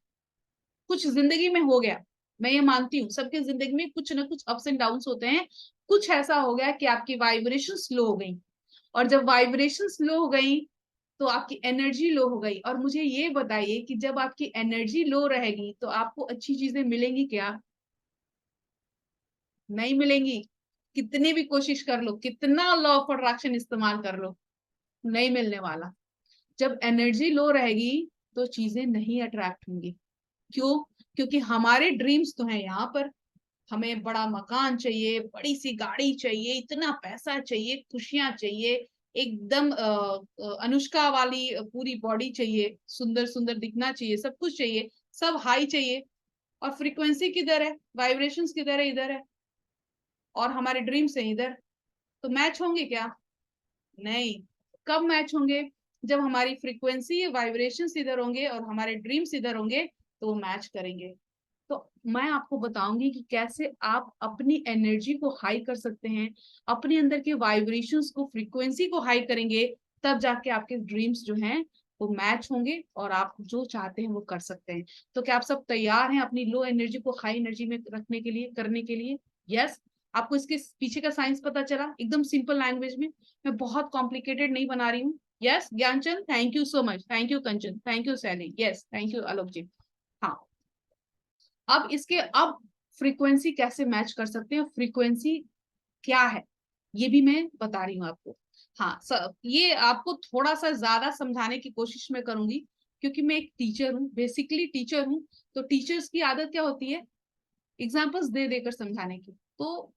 कुछ जिंदगी में हो गया, मैं ये मानती हूँ सबके जिंदगी में कुछ ना कुछ अप्स एंड डाउन्स होते हैं। कुछ ऐसा हो गया कि आपकी वाइब्रेशन लो हो गई, और जब वाइब्रेशन लो हो गई तो आपकी एनर्जी लो हो गई। और मुझे ये बताइए कि जब आपकी एनर्जी लो रहेगी तो आपको अच्छी चीजें मिलेंगी क्या? नहीं मिलेंगी। कितनी भी कोशिश कर लो, कितना लॉ ऑफ अट्रैक्शन इस्तेमाल कर लो, नहीं मिलने वाला। जब एनर्जी लो रहेगी तो चीजें नहीं अट्रैक्ट होंगी। क्यों? क्योंकि हमारे ड्रीम्स तो हैं यहाँ पर। हमें बड़ा मकान चाहिए, बड़ी सी गाड़ी चाहिए, इतना पैसा चाहिए, खुशियां चाहिए, एकदम अनुष्का वाली पूरी बॉडी चाहिए, सुंदर सुंदर दिखना चाहिए, सब कुछ चाहिए, सब हाई चाहिए। और फ्रीक्वेंसी किधर है? वाइब्रेशंस किधर है? इधर है। और हमारे ड्रीम्स हैं इधर। तो मैच होंगे क्या? नहीं। कब मैच होंगे? जब हमारी फ्रीक्वेंसी वाइब्रेशंस इधर होंगे और हमारे ड्रीम्स इधर होंगे, तो वो मैच करेंगे। तो मैं आपको बताऊंगी कि कैसे आप अपनी एनर्जी को हाई कर सकते हैं, अपने अंदर के वाइब्रेशंस को, फ्रीक्वेंसी को हाई करेंगे, तब जाके आपके ड्रीम्स जो हैं वो मैच होंगे और आप जो चाहते हैं वो कर सकते हैं। तो क्या आप सब तैयार हैं अपनी लो एनर्जी को हाई एनर्जी में रखने के लिए, करने के लिए? यस। आपको इसके पीछे का साइंस पता चला एकदम सिंपल लैंग्वेज में, मैं बहुत कॉम्प्लिकेटेड नहीं बना रही हूँ। Yes Gyanchand, thank you so much, thank you Kanchan, thank you Saini, yes thank you Alok ji. हाँ, अब फ्रीक्वेंसी कैसे मैच कर सकते हैं, फ्रीक्वेंसी क्या है, ये भी मैं बता रही हूँ आपको। हाँ ये आपको थोड़ा सा ज्यादा समझाने की कोशिश मैं करूंगी, क्योंकि मैं एक टीचर हूँ, बेसिकली टीचर हूँ। तो टीचर्स की आदत क्या होती है? एग्जाम्पल्स दे देकर समझाने की। तो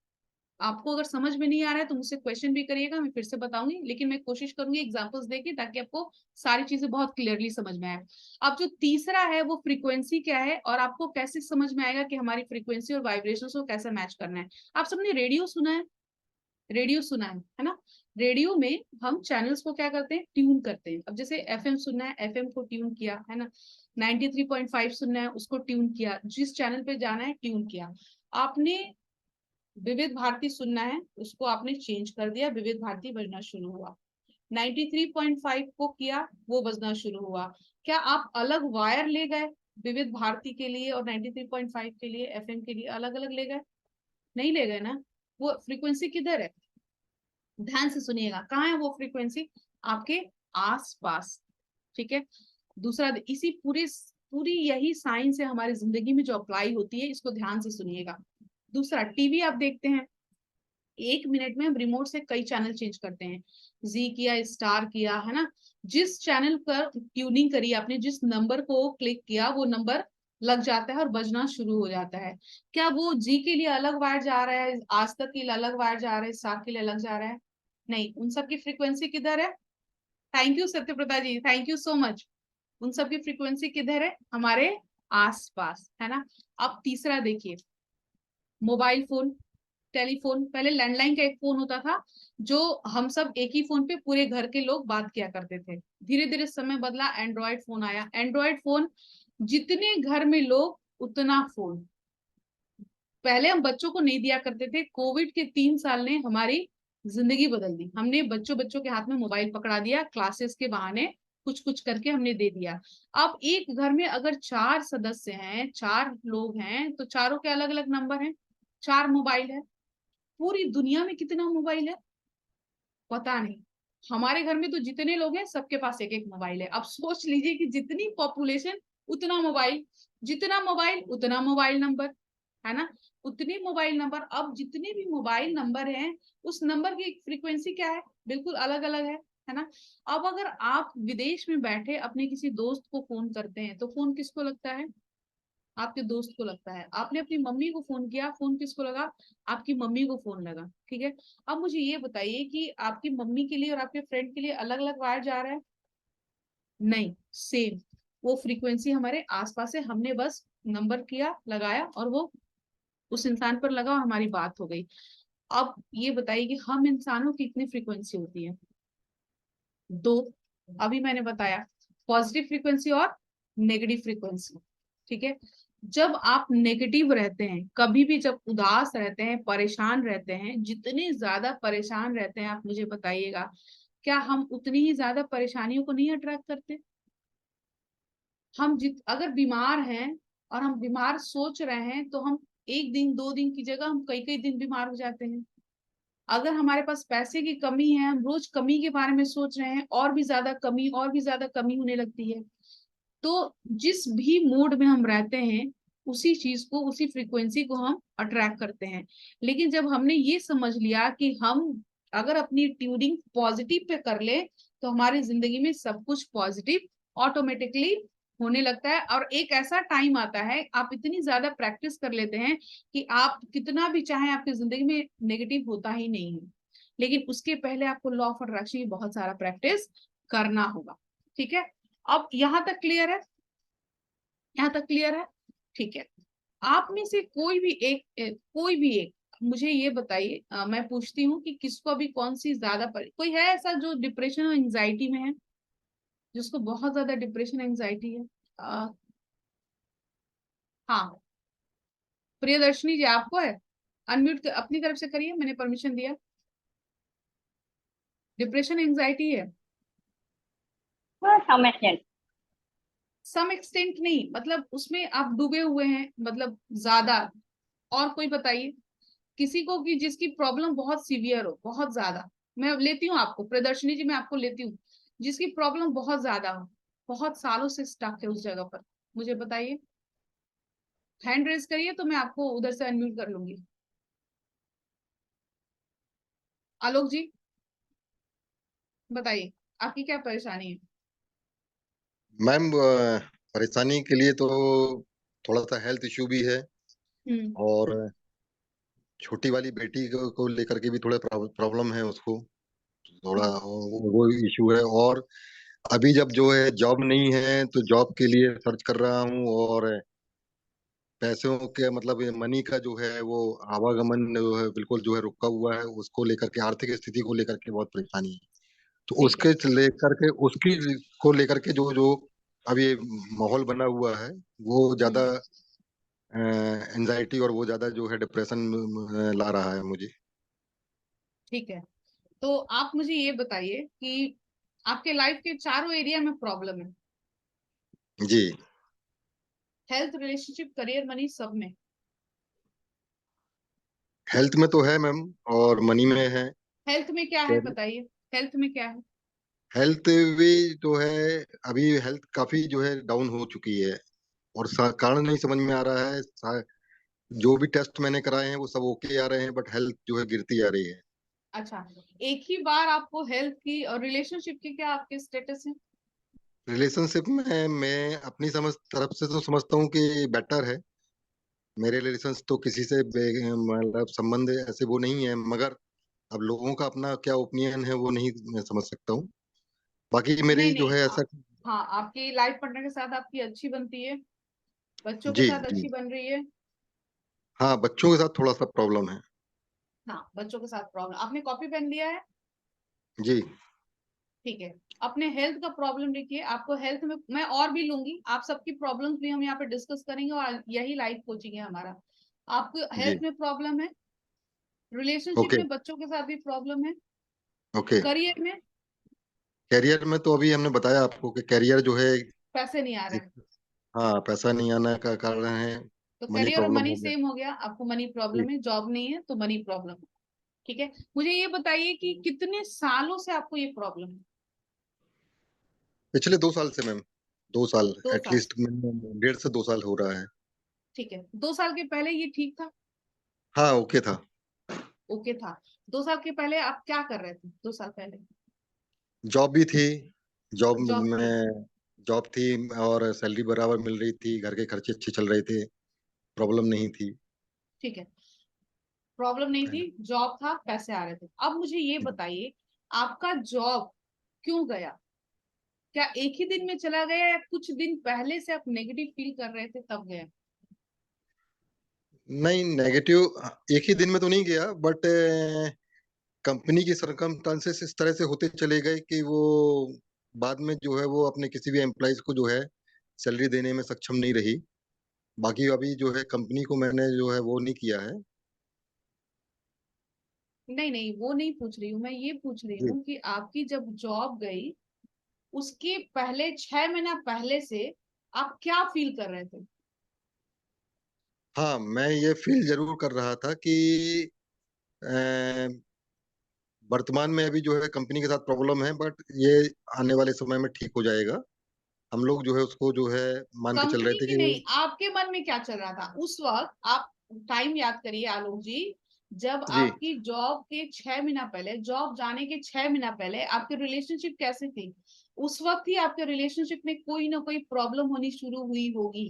आपको अगर समझ में नहीं आ रहा है तो मुझसे क्वेश्चन भी करिएगा, मैं फिर से बताऊंगी, लेकिन मैं कोशिश करूंगी एग्जांपल्स देके, ताकि आपको सारी चीजें बहुत क्लियरली समझ में आए। अब जो तीसरा है वो फ्रीक्वेंसी क्या है, और आपको कैसे समझ में आएगा कि हमारी फ्रीक्वेंसी और वाइब्रेशन को कैसे मैच करना है। आप सबने रेडियो सुना है? रेडियो सुना है ना? रेडियो में हम चैनल्स को क्या करते हैं? ट्यून करते हैं। अब जैसे एफएम सुनना है, एफएम को ट्यून किया है ना, 93.5 सुनना है, उसको ट्यून किया, जिस चैनल पे जाना है ट्यून किया। आपने विविध भारती सुनना है, उसको आपने चेंज कर दिया, विविध भारती बजना शुरू हुआ। 93.5 को किया, वो बजना शुरू हुआ। क्या आप अलग वायर ले गए विविध भारती के लिए और 93.5 के लिए, एफएम के लिए अलग अलग ले गए? नहीं ले गए ना। वो फ्रीक्वेंसी किधर है? ध्यान से सुनिएगा, कहाँ है वो फ्रीक्वेंसी? आपके आस पास। ठीक है। दूसरा, इसी पूरी यही साइंस है हमारी जिंदगी में जो अप्लाई होती है, इसको ध्यान से सुनिएगा। दूसरा, टीवी आप देखते हैं, 1 मिनट में हम रिमोट से कई चैनल चेंज करते हैं। जी किया, स्टार किया, है ना? जिस चैनल पर ट्यूनिंग करी आपने, जिस नंबर को क्लिक किया, वो नंबर लग जाता है और बजना शुरू हो जाता है। क्या वो जी के लिए अलग वायर जा रहा है, आज तक के लिए अलग वायर जा रहा है, स्टार के लिए अलग जा रहा है? नहीं। उन सब की फ्रीक्वेंसी किधर है? Thank you Satyaprata ji, thank you so much. उन सब की फ्रीक्वेंसी किधर है? हमारे आस पास, है ना? अब तीसरा देखिए, मोबाइल फोन, टेलीफोन। पहले लैंडलाइन का एक फोन होता था, जो हम सब एक ही फोन पे पूरे घर के लोग बात किया करते थे। धीरे धीरे समय बदला, एंड्रॉयड फोन आया। एंड्रॉयड फोन, जितने घर में लोग उतना फोन। पहले हम बच्चों को नहीं दिया करते थे, कोविड के 3 साल ने हमारी जिंदगी बदल दी हमने। बच्चों बच्चों के हाथ में मोबाइल पकड़ा दिया, क्लासेस के बहाने कुछ कुछ करके हमने दे दिया। अब एक घर में अगर 4 सदस्य हैं, 4 लोग हैं, तो चारों के अलग अलग नंबर हैं, 4 मोबाइल है। पूरी दुनिया में कितना मोबाइल है पता नहीं। हमारे घर में तो जितने लोग हैं सबके पास एक एक मोबाइल है। अब सोच लीजिए कि जितनी पॉपुलेशन उतना मोबाइल, जितना मोबाइल उतना मोबाइल नंबर, है ना। उतने मोबाइल नंबर। अब जितने भी मोबाइल नंबर हैं उस नंबर की फ्रीक्वेंसी क्या है, बिल्कुल अलग अलग है ना। अब अगर आप विदेश में बैठे अपने किसी दोस्त को फोन करते हैं तो फोन किसको लगता है, आपके दोस्त को लगता है। आपने अपनी मम्मी को फोन किया, फोन किसको लगा, आपकी मम्मी को फोन लगा, ठीक है। अब मुझे ये बताइए कि आपकी मम्मी के लिए और आपके फ्रेंड के लिए अलग अलग वायर जा रहा है, नहीं, सेम। वो फ्रीक्वेंसी हमारे आसपास है, हमने बस नंबर किया, लगाया और वो उस इंसान पर लगा और हमारी बात हो गई। अब ये बताइए कि हम इंसानों की कितनी फ्रीक्वेंसी होती है, 2। अभी मैंने बताया पॉजिटिव फ्रीक्वेंसी और नेगेटिव फ्रीक्वेंसी, ठीक है। जब आप नेगेटिव रहते हैं, कभी भी जब उदास रहते हैं, परेशान रहते हैं, जितने ज्यादा परेशान रहते हैं आप मुझे बताइएगा, क्या हम उतनी ही ज्यादा परेशानियों को नहीं अट्रैक्ट करते। हम अगर बीमार हैं और हम बीमार सोच रहे हैं तो हम 1 दिन 2 दिन की जगह हम कई कई दिन बीमार हो जाते हैं। अगर हमारे पास पैसे की कमी है, हम रोज कमी के बारे में सोच रहे हैं, और भी ज्यादा कमी, और भी ज्यादा कमी होने लगती है। तो जिस भी मूड में हम रहते हैं उसी चीज को, उसी फ्रीक्वेंसी को हम अट्रैक्ट करते हैं। लेकिन जब हमने ये समझ लिया कि हम अगर अपनी ट्यूनिंग पॉजिटिव पे कर ले तो हमारी जिंदगी में सब कुछ पॉजिटिव ऑटोमेटिकली होने लगता है। और एक ऐसा टाइम आता है, आप इतनी ज्यादा प्रैक्टिस कर लेते हैं कि आप कितना भी चाहें आपकी जिंदगी में नेगेटिव होता ही नहीं है। लेकिन उसके पहले आपको लॉ ऑफ अट्रैक्शन की बहुत सारा प्रैक्टिस करना होगा, ठीक है। अब यहां तक क्लियर है, यहां तक क्लियर है, ठीक है। आप में से कोई भी एक कोई भी एक मुझे ये बताइए, मैं पूछती हूँ कि किसको अभी कौन सी ज्यादा कोई है ऐसा जो डिप्रेशन और एंजाइटी में है, जिसको बहुत ज्यादा डिप्रेशन एंजाइटी है। अ, हाँ, प्रियदर्शनी जी आपको है, अनम्यूट अपनी तरफ से करिए, मैंने परमिशन दिया। डिप्रेशन एंजाइटी है, सम एक्सटेंट। सम एक्सटेंट नहीं, मतलब उसमें आप डूबे हुए हैं, मतलब ज्यादा। और कोई बताइए किसी को कि जिसकी प्रॉब्लम बहुत सीवियर हो, बहुत ज्यादा। मैं लेती हूँ आपको, प्रदर्शनी जी मैं आपको लेती हूँ, जिसकी प्रॉब्लम बहुत ज्यादा हो, बहुत सालों से स्टक है उस जगह पर, मुझे बताइए। हैंड रेज करिए तो मैं आपको उधर से अनम्यूट कर लूंगी। आलोक जी बताइए, आपकी क्या परेशानी है। मैम, परेशानी के लिए तो थोड़ा सा हेल्थ इश्यू भी है, हम्म। और छोटी वाली बेटी को लेकर के भी थोड़ा प्रॉब्लम है उसको, थोड़ा हम्म। वो इश्यू है। और अभी जब जो है जॉब नहीं है तो जॉब के लिए सर्च कर रहा हूँ, और पैसों के मतलब मनी का जो है वो आवागमन जो है बिल्कुल जो है रुका हुआ है। उसको लेकर के, आर्थिक स्थिति को लेकर के बहुत परेशानी है। तो ठीक है। उसके लेकर के, उसकी को लेकर के जो जो अभी माहौल बना हुआ है वो ज्यादा हम्म। एंजाइटी, और वो ज्यादा जो है डिप्रेशन ला रहा है मुझे। ठीक है, तो आप मुझे ये बताइए कि आपके लाइफ के चारों एरिया में प्रॉब्लम है, जी। हेल्थ, रिलेशनशिप, करियर, मनी, सब में। हेल्थ में तो है मैम, और मनी में है। हेल्थ में क्या है बताइए, हेल्थ में क्या है। हेल्थ भी जो है, अभी हेल्थ काफी जो है डाउन हो चुकी है, और कारण नहीं समझ में आ रहा है। जो भी टेस्ट मैंने कराए हैं वो सब ओके आ रहे हैं, बट हेल्थ जो है गिरती आ रही है। अच्छा, एक ही बार आपको हेल्थ की और रिलेशनशिप की क्या आपके स्टेटस है। रिलेशनशिप में मैं अपनी समझ तरफ से तो समझता हूँ कि बेटर है। मेरे रिलेशन तो किसी से मतलब संबंध ऐसे वो नहीं है, मगर अब लोगों का अपना क्या ओपिनियन है वो नहीं मैं समझ सकता हूँ। बाकी नहीं मेरी जो नहीं, है ऐसा। हाँ, आपकी लाइफ पार्टनर के साथ आपकी अच्छी बनती है, बच्चों के जी साथ जी। अच्छी बन रही है। हाँ, बच्चों के साथ थोड़ा सा प्रॉब्लम है। हाँ, बच्चों के साथ प्रॉब्लम, आपने कॉपी पेन लिया है, जी ठीक है। अपने हेल्थ का प्रॉब्लम लिखिए, आपको हेल्थ में मैं और भी लूंगी, आप सबकी प्रॉब्लम्स भी हम यहाँ पे डिस्कस करेंगे और यही लाइफ कोचिंग है हमारा। आपको जी। हेल्थ में प्रॉब्लम है, रिलेशनशिप ओके में बच्चों के साथ भी प्रॉब्लम है, ओके। करियर में कैरियर में तो अभी हमने बताया आपको कि कैरियर जो है पैसे नहीं आ रहे एक, हैं, हाँ, पैसा नहीं आने का कारण है, तो मनी करियर और प्रॉब्लम मनी हो गया। सेम हो गया, आपको मनी जी। प्रॉब्लम है, जॉब नहीं है तो मनी प्रॉब्लम है। ठीक है, मुझे ये बताइए कि कितने सालों से आपको ये प्रॉब्लम है? पिछले 2 साल से मैम, 2 साल, 2 साल एटलीस्ट 1.5 से 2 साल हो रहा है। ठीक है, 2 साल के पहले ये ठीक था? हाँ, ओके था। ओके था। 2 साल के पहले आप क्या कर रहे थे 2 साल पहले? जॉब भी थी, जॉब जॉब थी, में जॉब थी और सैलरी बराबर मिल रही थी, घर के खर्चे अच्छे चल रहे थे, प्रॉब्लम नहीं थी। ठीक है, प्रॉब्लम नहीं थी, जॉब था, पैसे आ रहे थे। अब मुझे ये बताइए, आपका जॉब क्यों गया? क्या एक ही दिन में चला गया या कुछ दिन पहले से आप नेगेटिव फील कर रहे थे तब गया? नहीं, नेगेटिव एक ही दिन में तो नहीं गया, बट कंपनी की सरकमस्टांसेस इस तरह से होते चले गए कि वो बाद में जो है वो अपने किसी भी एम्प्लॉयज को जो है सैलरी देने में सक्षम नहीं रही। बाकी अभी जो है कंपनी को मैंने जो है वो नहीं किया है। नहीं नहीं, वो नहीं पूछ रही हूँ मैं, ये पूछ रही जी। हूँ कि आपकी जब जॉब गई उसके पहले 6 महीना पहले से आप क्या फील कर रहे थे? हाँ, मैं ये फील जरूर कर रहा था कि अ, वर्तमान में अभी जो है कंपनी के साथ प्रॉब्लम है, बट ये आने वाले समय में ठीक हो जाएगा। हम लोग जो है उसको जो है मान के चल रहे कंपनी थे की कि नहीं, आपके मन में क्या चल रहा था उस वक्त? आप टाइम याद करिए आलोक जी, जब जी आपकी जॉब के 6 महीना पहले, जॉब जाने के 6 महीना पहले आपकी रिलेशनशिप कैसी थी? उस वक्त ही आपके रिलेशनशिप में कोई ना कोई प्रॉब्लम होनी शुरू हुई होगी।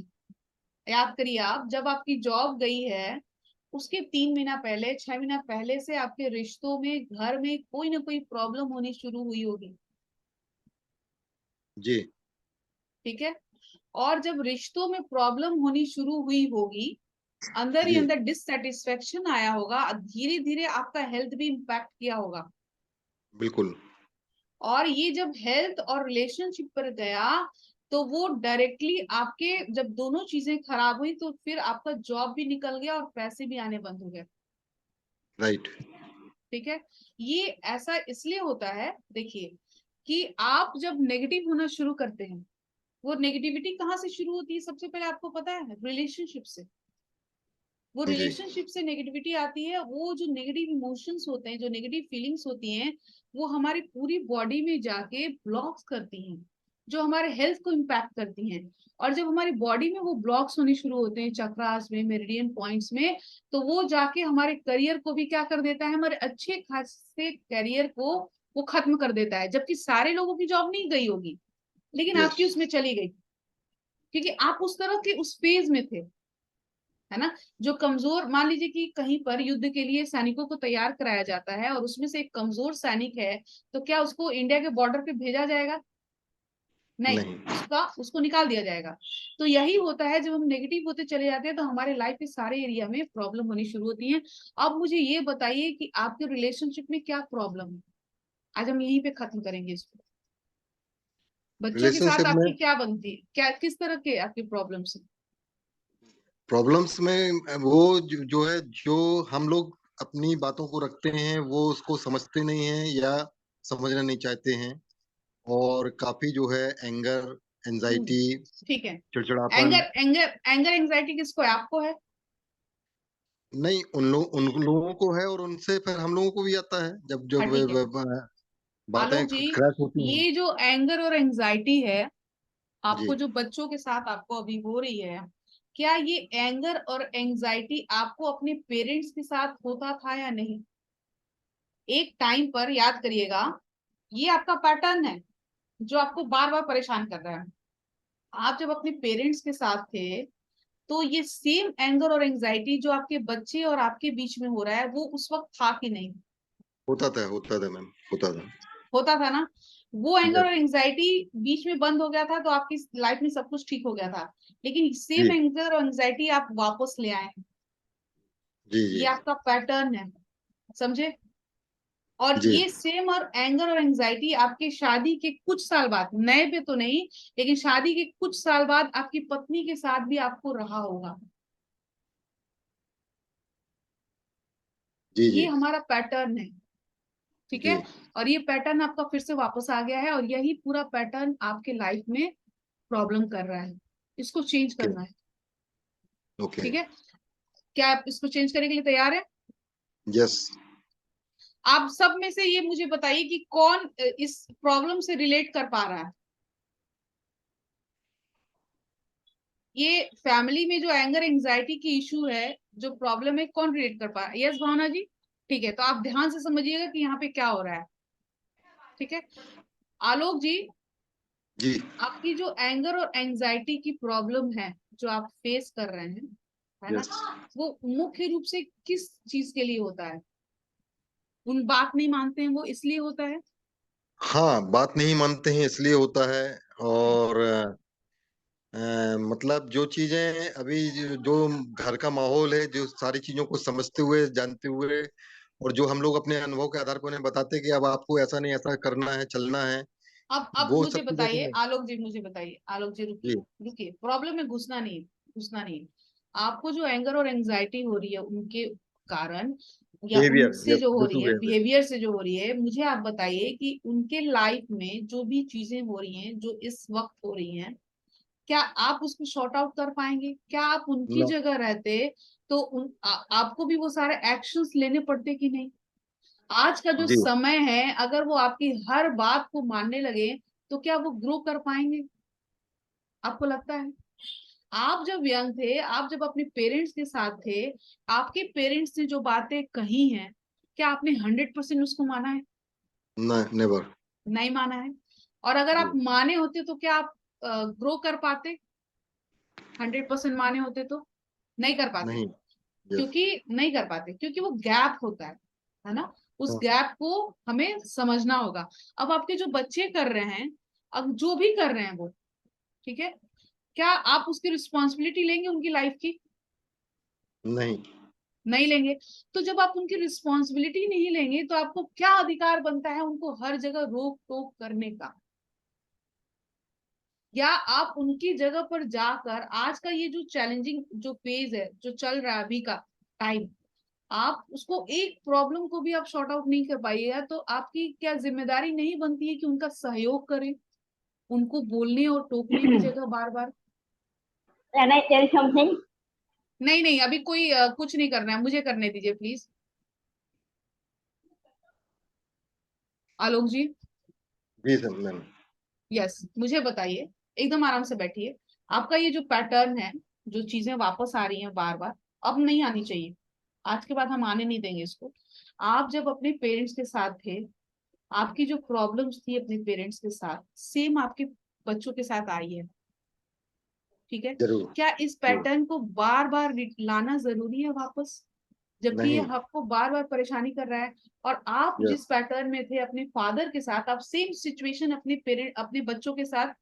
याद करिए, आप जब आपकी जॉब गई है उसके 3 महीना पहले, 6 महीना पहले से आपके रिश्तों में, घर में कोई ना कोई प्रॉब्लम होनी शुरू हुई होगी। जी ठीक है, और जब रिश्तों में प्रॉब्लम होनी शुरू हुई होगी, अंदर ही जी अंदर डिससेटिस्फेक्शन आया होगा, धीरे धीरे आपका हेल्थ भी इम्पैक्ट किया होगा। बिल्कुल। और ये जब हेल्थ और रिलेशनशिप पर गया तो वो डायरेक्टली आपके, जब दोनों चीजें खराब हुई तो फिर आपका जॉब भी निकल गया और पैसे भी आने बंद हो गए। राइट। ठीक है, ये ऐसा इसलिए होता है, देखिए, कि आप जब नेगेटिव होना शुरू करते हैं, वो नेगेटिविटी कहाँ से शुरू होती है सबसे पहले आपको पता है? रिलेशनशिप से। वो जी रिलेशनशिप से नेगेटिविटी आती है, वो जो नेगेटिव इमोशंस होते हैं, जो नेगेटिव फीलिंग्स होती हैं, वो हमारी पूरी बॉडी में जाके ब्लॉक्स करती हैं, जो हमारे हेल्थ को इम्पैक्ट करती हैं। और जब हमारी बॉडी में वो ब्लॉक्स होने शुरू होते हैं, चक्रास में, मेरिडियन पॉइंट्स में, तो वो जाके हमारे करियर को भी क्या कर देता है, हमारे अच्छे खासे करियर को वो खत्म कर देता है। जबकि सारे लोगों की जॉब नहीं गई होगी, लेकिन यस। आपकी उसमें चली गई, क्योंकि आप उस तरह के उस फेज में थे, है ना? जो कमजोर, मान लीजिए कि कहीं पर युद्ध के लिए सैनिकों को तैयार कराया जाता है और उसमें से एक कमजोर सैनिक है, तो क्या उसको इंडिया के बॉर्डर पे भेजा जाएगा? नहीं, नहीं। उसको निकाल दिया जाएगा। तो यही होता है, जब हम नेगेटिव होते चले जाते हैं तो हमारे लाइफ के सारे एरिया में प्रॉब्लम होनी शुरू होती है। अब मुझे ये बताइए कि आपके रिलेशनशिप में क्या प्रॉब्लम है? आज हम यहीं पे खत्म करेंगे इसको। बच्चों के साथ रिलेशनशिप में आपकी क्या बनती है, क्या किस तरह के आपकी प्रॉब्लम्स है? प्रॉब्लम्स में वो जो है, जो हम लोग अपनी बातों को रखते हैं वो उसको समझते नहीं हैं या समझना नहीं चाहते हैं, और काफी जो है एंगर, हम्म, एंजाइटी, ठीक है। चिड़चिड़ापन। एंगर एंजाइटी किसको है? आपको है? नहीं, उन लोगों को है और उनसे फिर हम लोगों को भी आता है जब हाँ, जब ठीक है बातें आलोक जी, क्रैश होती हैं। ये जो एंगर और एंजाइटी है जी। आपको, जो बच्चों के साथ आपको अभी हो रही है, क्या ये एंगर और एंजाइटी आपको अपने पेरेंट्स के साथ होता था या नहीं? एक टाइम पर याद करिएगा, ये आपका पैटर्न है जो आपको बार बार परेशान कर रहा है। आप जब अपने पेरेंट्स के साथ थे तो ये सेम एंगर और एंजाइटी जो आपके बच्चे और आपके बीच में हो रहा है, वो उस वक्त था कि नहीं? होता था मैम, होता था। होता था ना? वो एंगर यस। और एंजाइटी बीच में बंद हो गया था तो आपकी लाइफ में सब कुछ ठीक हो गया था, लेकिन सेम जी एंगर और एंजाइटी आप वापस ले आए हैं। जी जी ये आपका पैटर्न है, समझे? और जी। ये सेम और एंगर और एंजाइटी आपके शादी के कुछ साल बाद, नए पे तो नहीं, लेकिन शादी के कुछ साल बाद आपकी पत्नी के साथ भी आपको रहा होगा। जी ये जी हमारा पैटर्न है, ठीक जी है। और ये पैटर्न आपका फिर से वापस आ गया है, और यही पूरा पैटर्न आपके लाइफ में प्रॉब्लम कर रहा है। इसको चेंज ओके करना है, ओके ठीक है। क्या आप इसको चेंज करने के लिए तैयार है? यस। आप सब में से ये मुझे बताइए कि कौन इस प्रॉब्लम से रिलेट कर पा रहा है। ये फैमिली में जो एंगर एंजाइटी की इशू है, जो प्रॉब्लम है, कौन रिलेट कर पा रहा है? यस भावना जी, ठीक है। तो आप ध्यान से समझिएगा कि यहाँ पे क्या हो रहा है, ठीक है। आलोक जी, जी आपकी जो एंगर और एंजाइटी की प्रॉब्लम है, जो आप फेस कर रहे हैं, है ना, यस। वो मुख्य रूप से किस चीज के लिए होता है? उन बात नहीं मानते हैं वो इसलिए होता है? हाँ, बात नहीं मानते हैं इसलिए होता है। और मतलब जो चीजें अभी जो घर का माहौल है, जो सारी चीजों को समझते हुए जानते हुए, और जो हम लोग अपने अनुभव के आधार पर उन्हें बताते हैं कि अब आपको ऐसा नहीं ऐसा करना है, चलना है, अब वो मुझे सब चीजों बताइए को। आलोक जी, मुझे बताइए आलोक जी, रुकिए जी रुकिए, प्रॉब्लम में घुसना नहीं है, घुसना नहीं है। आपको जो एंगर और एंजाइटी हो रही है उनके कारण, या बिहेवियर, उनसे यस, जो हो ड्यू रही टू है, बिहेवियर। बिहेवियर से जो हो रही है, मुझे आप बताइए कि उनके लाइफ में जो भी चीजें हो रही हैं, जो इस वक्त हो रही हैं, क्या आप उसको सॉर्ट आउट कर पाएंगे? क्या आप उनकी नो। जगह रहते तो आपको भी वो सारे एक्शंस लेने पड़ते कि नहीं? आज का जो जी समय है, अगर वो आपकी हर बात को मानने लगे, तो क्या वो ग्रो कर पाएंगे? आपको लगता है? आप जब यंग थे, आप जब अपने पेरेंट्स के साथ थे, आपके पेरेंट्स ने जो बातें कही हैं, क्या आपने 100% उसको माना है? नेवर। नहीं माना है। और अगर आप जी माने होते तो क्या आप ग्रो कर पाते? 100% माने होते तो नहीं कर पाते। नहीं। यस। क्योंकि नहीं कर पाते, क्योंकि वो गैप होता है ना। उस हाँ। गैप को हमें समझना होगा। अब आपके जो बच्चे कर रहे हैं, अब जो भी कर रहे हैं वो, ठीक है, क्या आप उसकी रिस्पॉन्सिबिलिटी लेंगे उनकी लाइफ की? नहीं। नहीं लेंगे। तो जब आप उनकी रिस्पॉन्सिबिलिटी नहीं लेंगे, तो आपको क्या अधिकार बनता है उनको हर जगह रोक टोक करने का? या आप उनकी जगह पर जाकर, आज का ये जो चैलेंजिंग जो फेज है, जो चल रहा है अभी का टाइम, आप उसको, एक प्रॉब्लम को भी आप सॉर्ट आउट नहीं कर पाइएगा, तो आपकी क्या जिम्मेदारी नहीं बनती है कि उनका सहयोग करें, उनको बोलने और टोकने की जगह बार बार? Can I tell something? नहीं नहीं, अभी कोई कुछ नहीं करना है, मुझे करने दीजिए प्लीज। आलोक जी, जी सर मैम। यस, मुझे बताइए, एकदम आराम से बैठिए। आपका ये जो पैटर्न है, जो चीजें वापस आ रही हैं बार बार, अब नहीं आनी चाहिए। आज के बाद हम आने नहीं देंगे इसको। आप जब अपने पेरेंट्स के साथ थे, आपकी जो प्रॉब्लम्स थी अपने पेरेंट्स के साथ, सेम आपके बच्चों के साथ आई है, ठीक है। जरूर। क्या इस जरूर। पैटर्न को बार बार लाना जरूरी है वापस, जबकि ये नहीं। आपको बार बार परेशानी कर रहा है? और आप यस। जिस पैटर्न में थे अपने फादर के साथ, आप सेम सिचुएशन अपने पेरेंट, अपने बच्चों के साथ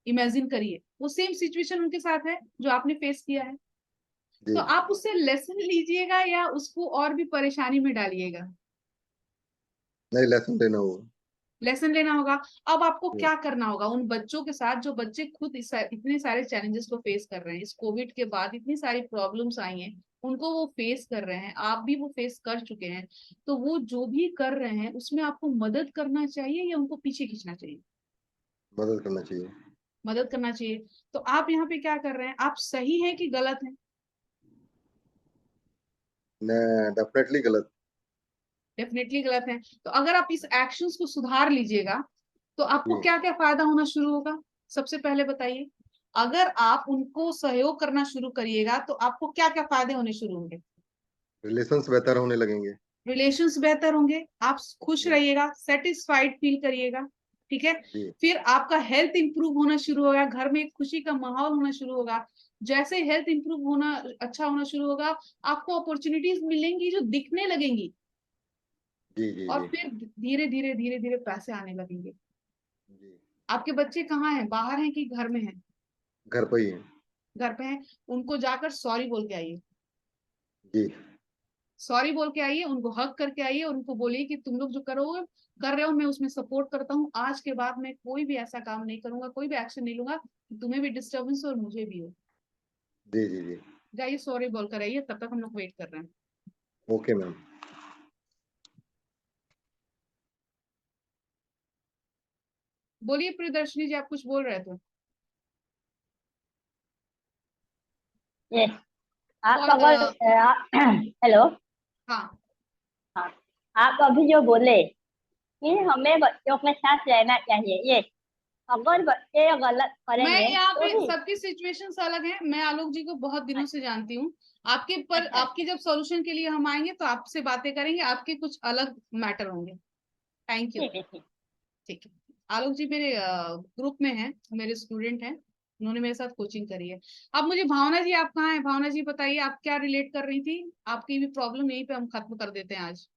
इमेजिन करिए, वो सेम सिचुएशन उनके साथ है जो आपने फेस किया है। जी। तो आप उससे लेसन लीजिएगा या उसको और भी परेशानी में डालिएगा? नहीं, लेसन देना होगा। लेसन लेना होगा। अब आपको यस। क्या करना होगा उन बच्चों के साथ, जो बच्चे खुद इतने सारे चैलेंजेस को फेस कर रहे हैं, इस कोविड के बाद इतनी सारी प्रॉब्लम्स आई हैं, उनको वो फेस कर रहे हैं, आप भी वो फेस कर चुके हैं। तो वो जो भी कर रहे हैं, उसमें आपको मदद करना चाहिए या उनको पीछे खींचना चाहिए? मदद करना चाहिए। मदद करना चाहिए। तो आप यहाँ पे क्या कर रहे हैं? आप सही हैं कि गलत हैं? डेफिनेटली गलत। डेफिनेटली गलत हैं। तो अगर आप इस एक्शंस को सुधार लीजिएगा, तो आपको जी। क्या क्या फायदा होना शुरू होगा? सबसे पहले बताइए। अगर आप उनको सहयोग करना शुरू करिएगा, तो आपको क्या क्या फायदे होने शुरू होंगे? रिलेशंस बेहतर होने लगेंगे। रिलेशंस बेहतर होंगे, आप खुश जी रहिएगा, सेटिस्फाइड फील करिएगा, ठीक है। जी फिर आपका हेल्थ इंप्रूव होना शुरू होगा, घर में एक खुशी का माहौल होना शुरू होगा। जैसे हेल्थ इंप्रूव होना, अच्छा होना शुरू होगा, आपको अपॉर्चुनिटीज मिलेंगी जो दिखने लगेंगी, जी जी और जी फिर धीरे धीरे धीरे धीरे पैसे आने लगेंगे। जी। आपके बच्चे कहाँ हैं, बाहर हैं कि घर में हैं? घर पर ही है। घर पे हैं। उनको जाकर सॉरी बोल के आइए, जी सॉरी बोल के आइए, उनको हक करके आइए, और उनको बोलिए कि तुम लोग जो करोगे, कर रहे हो, मैं उसमें सपोर्ट करता हूँ। आज के बाद मैं कोई भी ऐसा काम नहीं करूंगा, कोई भी एक्शन नहीं लूंगा कि तुम्हें भी डिस्टर्बेंस हो और मुझे भी हो। जी जी जी। जाइए सॉरी बोल कर आइए, तब तक हम लोग वेट कर रहे हैं। Okay ma'am. बोलिए प्रियदर्शनी जी, आप कुछ बोल रहे थे। यस। आप और अगर हेलो। हाँ, हाँ, आप अभी जो बोले कि हमें बच्चों के साथ रहना चाहिए, ये अगर बच्चे गलत मैं करेंगे यहाँ तो पे ही। सबकी सिचुएशंस अलग है। मैं आलोक जी को बहुत दिनों से जानती हूँ। आपके पर अच्छा। आपके जब सॉल्यूशन के लिए हम आएंगे तो आपसे बातें करेंगे, आपके कुछ अलग मैटर होंगे। Thank you. ठीक है, ठीक। ठीक है। आलोक जी मेरे ग्रुप में हैं, मेरे स्टूडेंट हैं, उन्होंने मेरे साथ कोचिंग करी है। अब मुझे भावना जी, आप कहाँ हैं? भावना जी बताइए, आप क्या रिलेट कर रही थी? आपकी भी प्रॉब्लम यहीं पे हम खत्म कर देते हैं आज।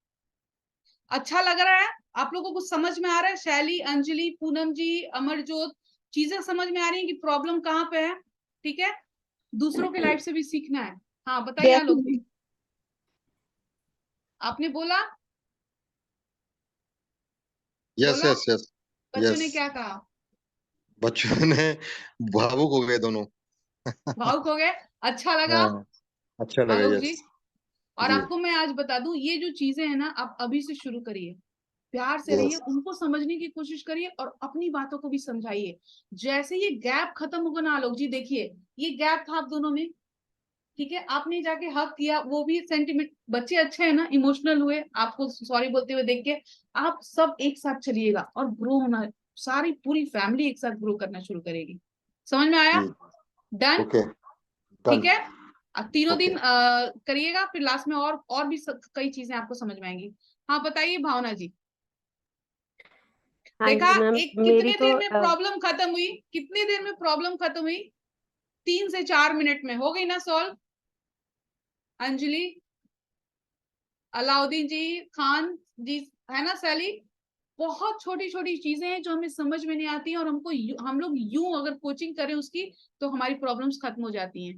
अच्छा लग रहा है? आप लोगों को कुछ समझ में आ रहा है? शैली, अंजलि, पूनम जी, अमरजोत, चीजें समझ में आ रही है कि प्रॉब्लम कहाँ पे है? ठीक है, दूसरों के लाइफ से भी सीखना है। हाँ बताइए आलोक जी, आपने बोला, यस बोला यस यस। बच्चों यस, ने क्या कहा? बच्चों ने भावुक हो गए दोनों। भावुक हो गए? अच्छा लगा हाँ, अच्छा लगा, आलोक जी। यस। और जी। आपको मैं आज बता दूं, ये जो चीजें हैं ना, आप अभी से शुरू करिए। प्यार से रहिए, यस। उनको समझने की कोशिश करिए और अपनी बातों को भी समझाइए। जैसे ये गैप खत्म होगा ना आलोक जी, देखिए ये गैप था आप दोनों में, ठीक है, आपने जाके हक किया, वो भी सेंटिमेंट, बच्चे अच्छे हैं ना, इमोशनल हुए, आपको सॉरी बोलते हुए देख के, आप सब एक साथ चलिएगा और ग्रो होना। सारी पूरी फैमिली एक साथ ग्रो करना शुरू करेगी। समझ में आया? जी। डन। ओके। ठीक डन। है, अब तीनों ओके। दिन करिएगा, फिर लास्ट में और भी कई चीजें आपको समझ में आएंगी। हाँ बताइए भावना जी। हाँ देखा, जी मैम, एक मेरी कितने तो देर में प्रॉब्लम खत्म हुई? कितनी देर में प्रॉब्लम खत्म हुई? 3 से 4 मिनट में हो गई ना सॉल्व? अंजलि, अलाउद्दीन जी, खान जी, है ना सैली? बहुत छोटी छोटी चीजें हैं जो हमें समझ में नहीं आती हैं, और हम लोग यूं अगर कोचिंग करें उसकी, तो हमारी प्रॉब्लम्स खत्म हो जाती हैं।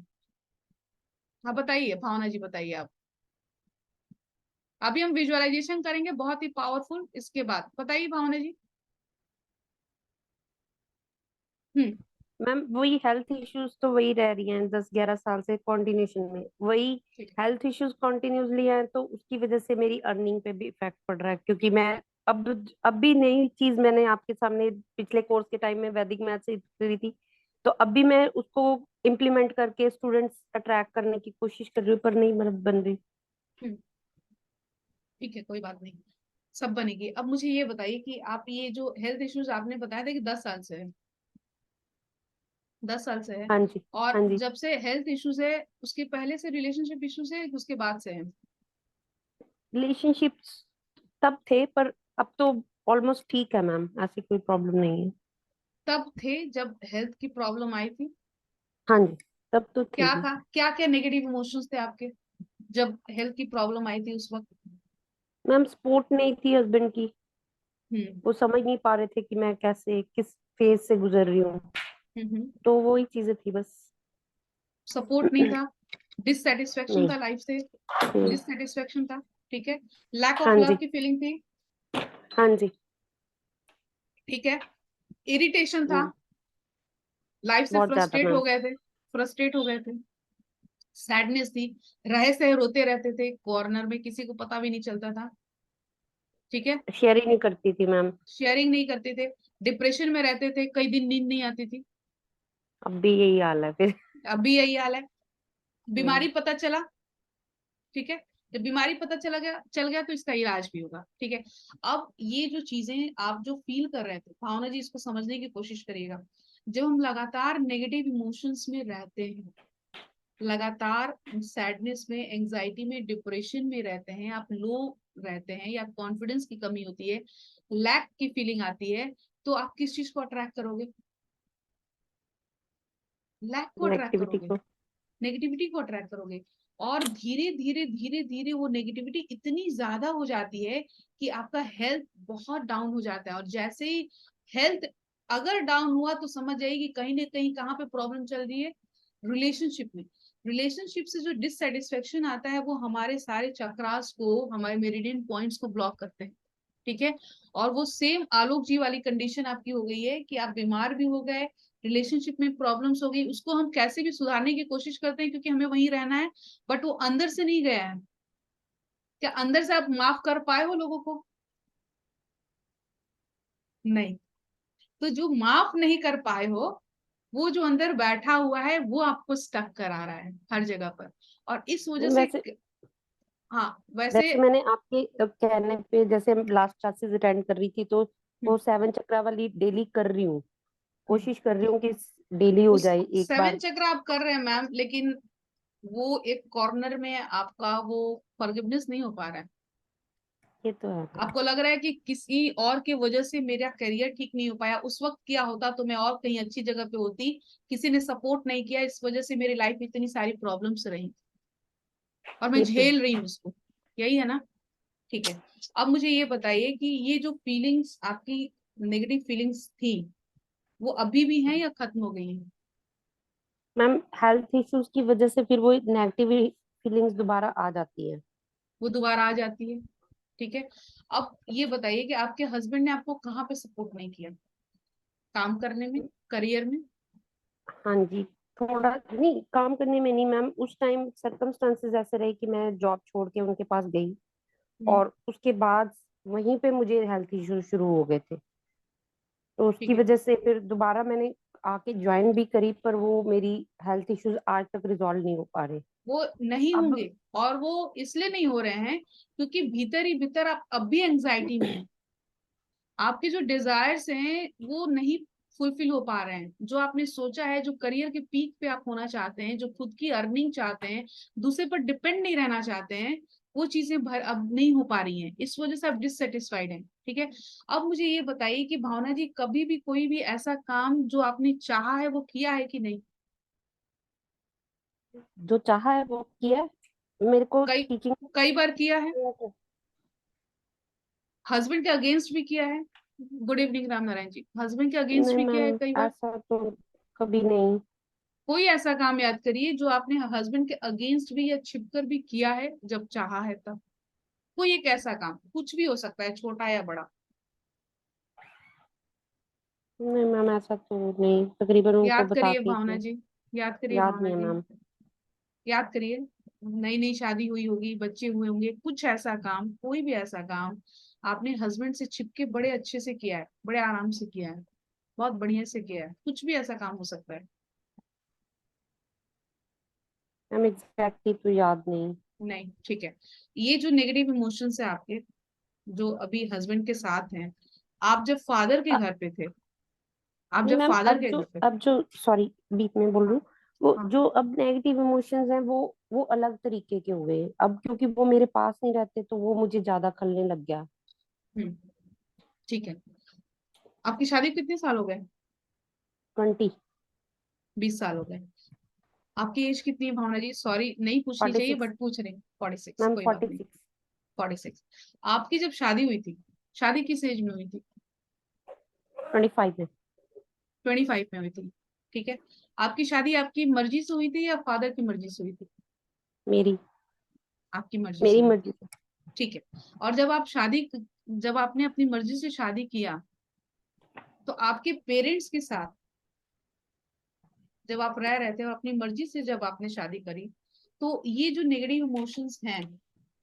हाँ बताइए भावना जी, बताइए आप। अभी हम विजुअलाइजेशन करेंगे बहुत ही पावरफुल, इसके बाद बताइए भावना जी। हम्म। मैम वही हेल्थ इश्यूज तो वही रह रही हैं 10-11 साल से कंटिन्यूशन में वही ठीक हेल्थ इश्यूज कंटिन्यूसली हैं, तो उसकी वजह से मेरी अर्निंग पे भी इफेक्ट पड़ रहा है, क्योंकि मैं अब भी नई चीज मैंने आपके सामने पिछले कोर्स के टाइम में वैदिक मैथ से करी थी, तो अब भी मैं उसको इम्प्लीमेंट करके स्टूडेंट्स अट्रैक्ट करने की कोशिश कर रही हूँ, पर नहीं मतलब बन रही। हम्म, ठीक है, कोई बात नहीं, सब बनेगी। अब मुझे ये बताइए कि आप ये जो हेल्थ इश्यूज आपने बताया था कि 10 साल से है, 10 साल से है, हाँ जी। और हाँ जी। जब से हेल्थ इश्यूज है, उसके पहले से रिलेशनशिप इश्यूज है, उसके बाद से है? रिलेशनशिप्स तब थे, पर अब तो ऑलमोस्ट ठीक है मैम, ऐसी कोई प्रॉब्लम नहीं है। तब थे जब हेल्थ की प्रॉब्लम आई थी? हाँ जी, तब तो थी क्या ही। था, क्या क्या नेगेटिव इमोशंस थे आपके जब हेल्थ की प्रॉब्लम आई थी उस वक्त? मैम सपोर्ट नहीं थी हस्बैंड की, हम्म वो समझ नहीं पा रहे थे कि मैं कैसे किस फेज से गुजर रही हूँ, हम्म। तो वो ही चीजें थी बस। सपोर्ट नहीं था, डिससेटिस्फेक्शन नहीं। था लाइफ से, हम्म, डिससेटिस्फेक्शन था, ठीक है, लैक ऑफ हाँ लव जी। की फीलिंग थी, हाँ जी। ठीक है, इरिटेशन था, हम्म, लाइफ से बहुत ज्यादा फ्रस्ट्रेट हो मैम। गए थे, फ्रस्ट्रेट हो गए थे, सैडनेस थी, रहे सहे रोते रहते थे कॉर्नर में, किसी को पता भी नहीं चलता था, ठीक है, शेयर ही नहीं करती थी मैम। शेयरिंग नहीं करते थे, डिप्रेशन में रहते थे, कई दिन नींद नहीं आती थी, अब भी यही हाल है फिर। अभी यही हाल है। हम्म, बीमारी पता चला, ठीक है, जब बीमारी पता चल गया तो इसका इलाज भी होगा, ठीक है। अब ये जो चीजें आप जो फील कर रहे थे भावना जी, इसको समझने की कोशिश करिएगा। जब हम लगातार नेगेटिव इमोशंस में रहते हैं, लगातार सैडनेस में, एंजाइटी में, डिप्रेशन में रहते हैं, आप लो रहते हैं, या कॉन्फिडेंस की कमी होती है, लैक की फीलिंग आती है, तो आप किस चीज को अट्रैक्ट करोगे? लैक को अट्रैक्ट नेगेटिविटी करोगे, को। नेगेटिविटी को अट्रैक्ट करोगे। और धीरे धीरे धीरे धीरे वो नेगेटिविटी इतनी ज्यादा हो जाती है कि आपका हेल्थ बहुत डाउन हो जाता है, और जैसे ही हेल्थ अगर डाउन हुआ तो समझ जाइए कि कहीं ना कहीं कहाँ पे प्रॉब्लम चल रही है, रिलेशनशिप में। रिलेशनशिप से जो डिससेटिस्फेक्शन आता है, वो हमारे सारे चक्रास को, हमारे मेरिडियन पॉइंट्स को ब्लॉक करते हैं, ठीक है। और वो सेम आलोक जी वाली कंडीशन आपकी हो गई है कि आप बीमार भी हो गए, रिलेशनशिप में प्रॉब्लम्स हो गई, उसको हम कैसे भी सुधारने की कोशिश करते हैं क्योंकि हमें वहीं रहना है, बट वो अंदर से नहीं गया है। क्या अंदर से आप माफ कर पाए हो लोगों को? नहीं। तो जो माफ नहीं कर पाए हो, वो जो अंदर बैठा हुआ है वो आपको स्टक करा रहा है हर जगह पर। और इस वजह से वैसे हाँ वैसे वैसे मैंने आपके कहने पे, जैसे लास्ट क्लासेस अटेंड कर रही थी, तो हम्म, वो 7 चक्रा वाली डेली कर रही हूँ, हम्म, कोशिश कर रही हूँ कि डेली हो उस जाए एक 7 बार। चक्र आप कर रहे हैं मैम, लेकिन वो एक कॉर्नर में आपका वो फॉरगिवनेस नहीं हो पा रहा है। ये तो है मैम। आपको लग रहा है कि किसी और की वजह से मेरा करियर ठीक नहीं हो पाया, उस वक्त क्या होता तो मैं और कहीं अच्छी जगह पे होती, किसी ने सपोर्ट नहीं किया, इस वजह से मेरी लाइफ में इतनी सारी प्रॉब्लम्स रही और मैं ये तो है। झेल रही हूँ उसको। यही है ना? ठीक है। अब मुझे ये बताइए कि ये जो फीलिंग्स आपकी नेगेटिव फीलिंग्स थी, वो अभी भी हैं या खत्म हो गई हैं? मैम हेल्थ इश्यूज की वजह से फिर वो नेगेटिव फीलिंग्स दोबारा आ जाती है। वो दोबारा आ जाती है। ठीक है। अब ये बताइए कि आपके हस्बैंड ने आपको कहाँ पे सपोर्ट नहीं किया, काम करने में, करियर में? हाँ जी, थोड़ा नहीं, काम करने में नहीं मैम, उस टाइम सर्कमस्टांसेस ऐसे रहे कि मैं जॉब छोड़ के उनके पास गई, हम्म, और उसके बाद वहीं पे मुझे हेल्थ इश्यूज शुरू हो गए थे। तो उसकी ठीक है। वजह से फिर दोबारा मैंने आके ज्वाइन भी करी, पर वो मेरी हेल्थ इश्यूज आज तक रिजॉल्व नहीं हो पा रहे। वो नहीं अब होंगे, और वो इसलिए नहीं हो रहे हैं क्योंकि भीतर ही भीतर आप अब भी एंजाइटी में हैं। आपके जो डिजायर्स हैं वो नहीं फुलफिल हो पा रहे हैं। जो आपने सोचा है, जो करियर के पीक पे आप होना चाहते हैं, जो खुद की अर्निंग चाहते हैं, दूसरे पर डिपेंड नहीं रहना चाहते हैं, वो चीजें भर अब नहीं हो पा रही हैं, इस वजह से आप डिससेटिस्फाइड हैं। ठीक है। अब मुझे ये बताइए कि भावना जी, कभी भी कोई भी ऐसा काम जो आपने चाहा है वो किया है कि नहीं? जो चाहा है वो किया है। मेरे को कई टीचिंग। कई बार किया है? हस्बैंड के अगेंस्ट भी किया है? Good evening Ram Narayan ji, husband के अगेंस्ट नहीं भी किया है मैम, कई बार? ऐसा तो कभी नहीं। कोई ऐसा काम याद करिए जो आपने हस्बैंड के अगेंस्ट भी या छिपकर भी किया है जब चाहा है तब। कोई एक ऐसा काम, कुछ भी हो सकता है, छोटा या बड़ा। नहीं मैम, ऐसा तो नहीं, तकरीबन उनको याद बता करिए के ही भावना किया। जी, याद करिए याद भावना नहीं है जी, मैम। याद करिए। नई नई शादी हुई होगी, बच्चे हुए होंगे, कुछ ऐसा काम, कोई भी ऐसा काम आपने हस्बैंड से छिपके बड़े अच्छे से किया है, बड़े आराम से किया है, बहुत बढ़िया से किया है, कुछ भी ऐसा काम हो सकता है। मैम एग्जैक्टली तो याद नहीं। नहीं, ठीक है। ये जो नेगेटिव इमोशंस है आपके, जो अभी हस्बैंड के साथ हैं, आप जब फादर के अ- घर पे थे, आप नहीं जब मैम, फादर के घर पे। अब जो सॉरी, बीच में बोल रही हाँ, हूँ, वो हाँ, जो अब नेगेटिव इमोशंस हैं, वो अलग तरीके के हो गए अब, क्योंकि वो मेरे पास नहीं रहते तो वो मुझे ज्यादा खलने लग गया। हम्म, ठीक है। आपकी शादी को कितने साल हो गए? 20। 20 साल हो गए। आपकी एज कितनी है भावना जी? सॉरी नहीं पूछनी चाहिए 46। बट पूछ रहे हैं। 46, मैम कोई बात नहीं। 46। 46। आपकी जब शादी हुई थी, शादी किस एज में हुई थी? 25 में। 25 में हुई थी। ठीक है। आपकी शादी आपकी मर्जी से हुई थी या फादर की मर्जी से हुई थी? मेरी आपकी मर्जी से मेरी हुई मर्जी थी। से। ठीक है। और जब आप शादी, जब आपने अपनी मर्जी से शादी किया, तो आपके पेरेंट्स के साथ जब आप रह रहे थे और अपनी मर्जी से जब आपने शादी करी, तो ये जो नेगेटिव इमोशंस हैं,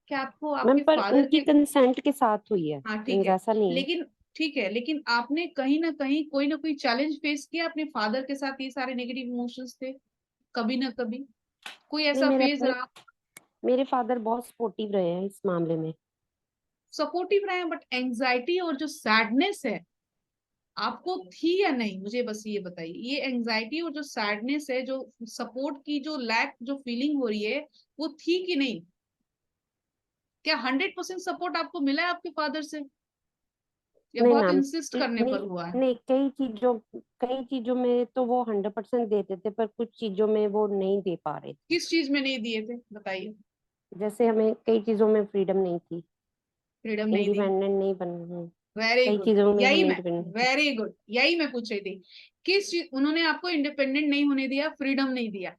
क्या आपको मैम आपके पर फादर उनकी के? कंसेंट के साथ हुई है, हाँ ठीक मीन्स है। ऐसा नहीं है। लेकिन ठीक है, लेकिन आपने कहीं ना कोई चैलेंज फेस किया अपने फादर के साथ, ये सारे नेगेटिव इमोशंस थे कभी ना कभी? कोई नहीं, ऐसा फेज रहा? मेरे फादर बहुत सपोर्टिव रहे हैं इस मामले में। सपोर्टिव रहे हैं, बट एंजाइटी और जो सैडनेस है आपको थी या नहीं, मुझे बस ये बताइए। ये एंजाइटी और जो सैडनेस है, जो सपोर्ट की जो लैक जो फीलिंग हो रही है, वो थी कि नहीं? क्या 100% सपोर्ट आपको मिला है आपके फादर से, या नहीं बहुत मैम, इंसिस्ट करने नहीं पर हुआ है? नहीं, कई चीजों में तो वो 100% देते थे, पर कुछ चीजों में वो नहीं दे पा रहे थे। किस चीज में नहीं दिए थे, बताइए। जैसे हमें कई चीजों में फ्रीडम नहीं थी, फ्रीडम नहीं दी। इंडिपेंडेंट नहीं बन। वेरी कई गुड। चीजों में यही हम मैं इंडिपेंडेंट थे। वेरी गुड, यही मैं पूछ रही थी। किस चीज उन्होंने आपको इंडिपेंडेंट नहीं होने दिया, फ्रीडम नहीं दिया?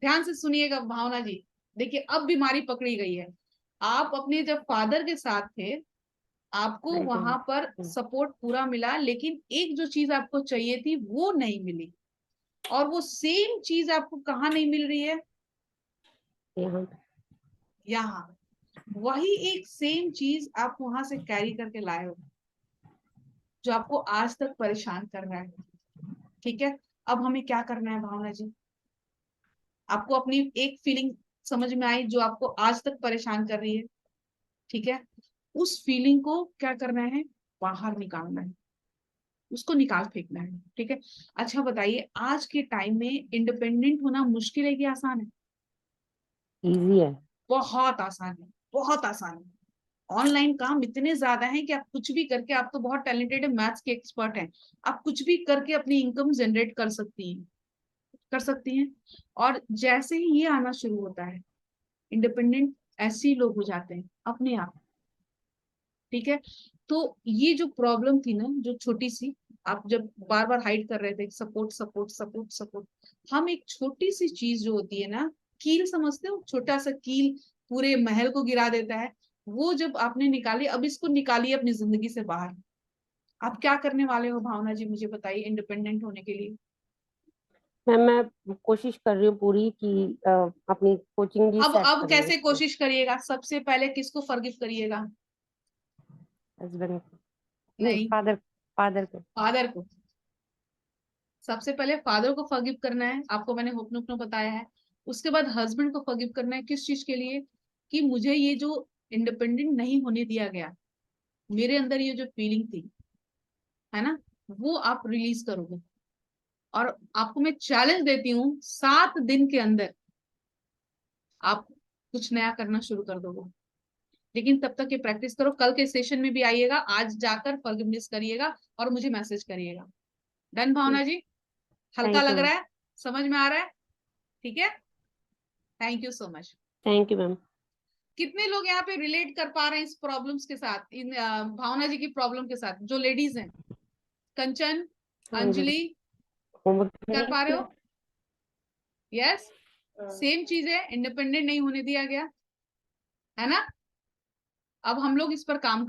ध्यान से सुनिएगा भावना जी। देखिए, अब बीमारी पकड़ी गई है। आप अपने जब फादर के साथ थे, आपको फ्रीडम। वहां पर सपोर्ट पूरा मिला, लेकिन एक जो चीज आपको चाहिए थी वो नहीं मिली। और वो सेम चीज आपको कहाँ नहीं मिल रही है? यहाँ। यहाँ। वही एक सेम चीज आप वहां से कैरी करके लाए हो, जो आपको आज तक परेशान कर रहा है, ठीक है। अब हमें क्या करना है भावना जी? आपको अपनी एक फीलिंग समझ में आई जो आपको आज तक परेशान कर रही है, ठीक है। उस फीलिंग को क्या करना है? बाहर निकालना है, उसको निकाल फेंकना है, ठीक है। अच्छा बताइए, आज के टाइम में इंडिपेंडेंट होना मुश्किल है कि आसान है? इजी है। बहुत आसान है, बहुत आसान है। ऑनलाइन काम इतने ज्यादा है कि आप कुछ भी करके, आप तो बहुत टैलेंटेड है, मैथ्स के एक्सपर्ट हैं, आप कुछ भी करके अपनी इनकम जनरेट कर सकती हैं, कर सकती हैं। और जैसे ही ये आना शुरू होता है, इंडिपेंडेंट ऐसे ही लोग हो जाते हैं अपने आप, ठीक है। तो ये जो प्रॉब्लम थी ना, जो छोटी सी, आप जब बार बार हाइड कर रहे थे सपोर्ट सपोर्ट सपोर्ट सपोर्ट, हम एक छोटी सी चीज जो होती है ना, कील समझते हो, छोटा सा कील पूरे महल को गिरा देता है, वो जब आपने निकाली, अब इसको निकालिए अपनी जिंदगी से बाहर। आप क्या करने वाले हो भावना जी, मुझे बताइए इंडिपेंडेंट होने के लिए। मैम मैं कोशिश कर रही हूँ पूरी कि अपनी कोचिंग भी सेट अब करूँ कैसे इस पे। कोशिश करिएगा? सबसे पहले किसको फॉरगिव करिएगा? हस्बैंड को नहीं, नहीं, फादर को। फादर को। सबसे पहले फादर को फॉरगिव करना है, आपको मैंने होपनुपनो बताया है। उसके बाद हस्बैंड को फॉरगिव करना है, किस चीज के लिए? कि मुझे ये जो इंडिपेंडेंट नहीं होने दिया गया, मेरे अंदर ये जो फीलिंग थी, है ना, वो आप रिलीज करोगे। और आपको मैं चैलेंज देती हूँ, 7 दिन के अंदर आप कुछ नया करना शुरू कर दोगे। लेकिन तब तक ये प्रैक्टिस करो, कल के सेशन में भी आइएगा, आज जाकर फॉरगिवनेस करिएगा और मुझे मैसेज करिएगा। डन भावना जी? हल्का थैंक यू लग मैम। रहा है? समझ में आ रहा है? ठीक है, thank you so much. Thank you ma'am. कितने लोग यहाँ पे रिलेट कर पा रहे हैं इस प्रॉब्लम्स के साथ, इन भावना जी की प्रॉब्लम के साथ, जो लेडीज हैं? कंचन, हाँ जी, अंजलि, होमवर्क कर पा रहे नहीं हो? यस, सेम चीज है, इंडिपेंडेंट नहीं होने दिया गया, है ना। अब हम लोग इस पर काम कर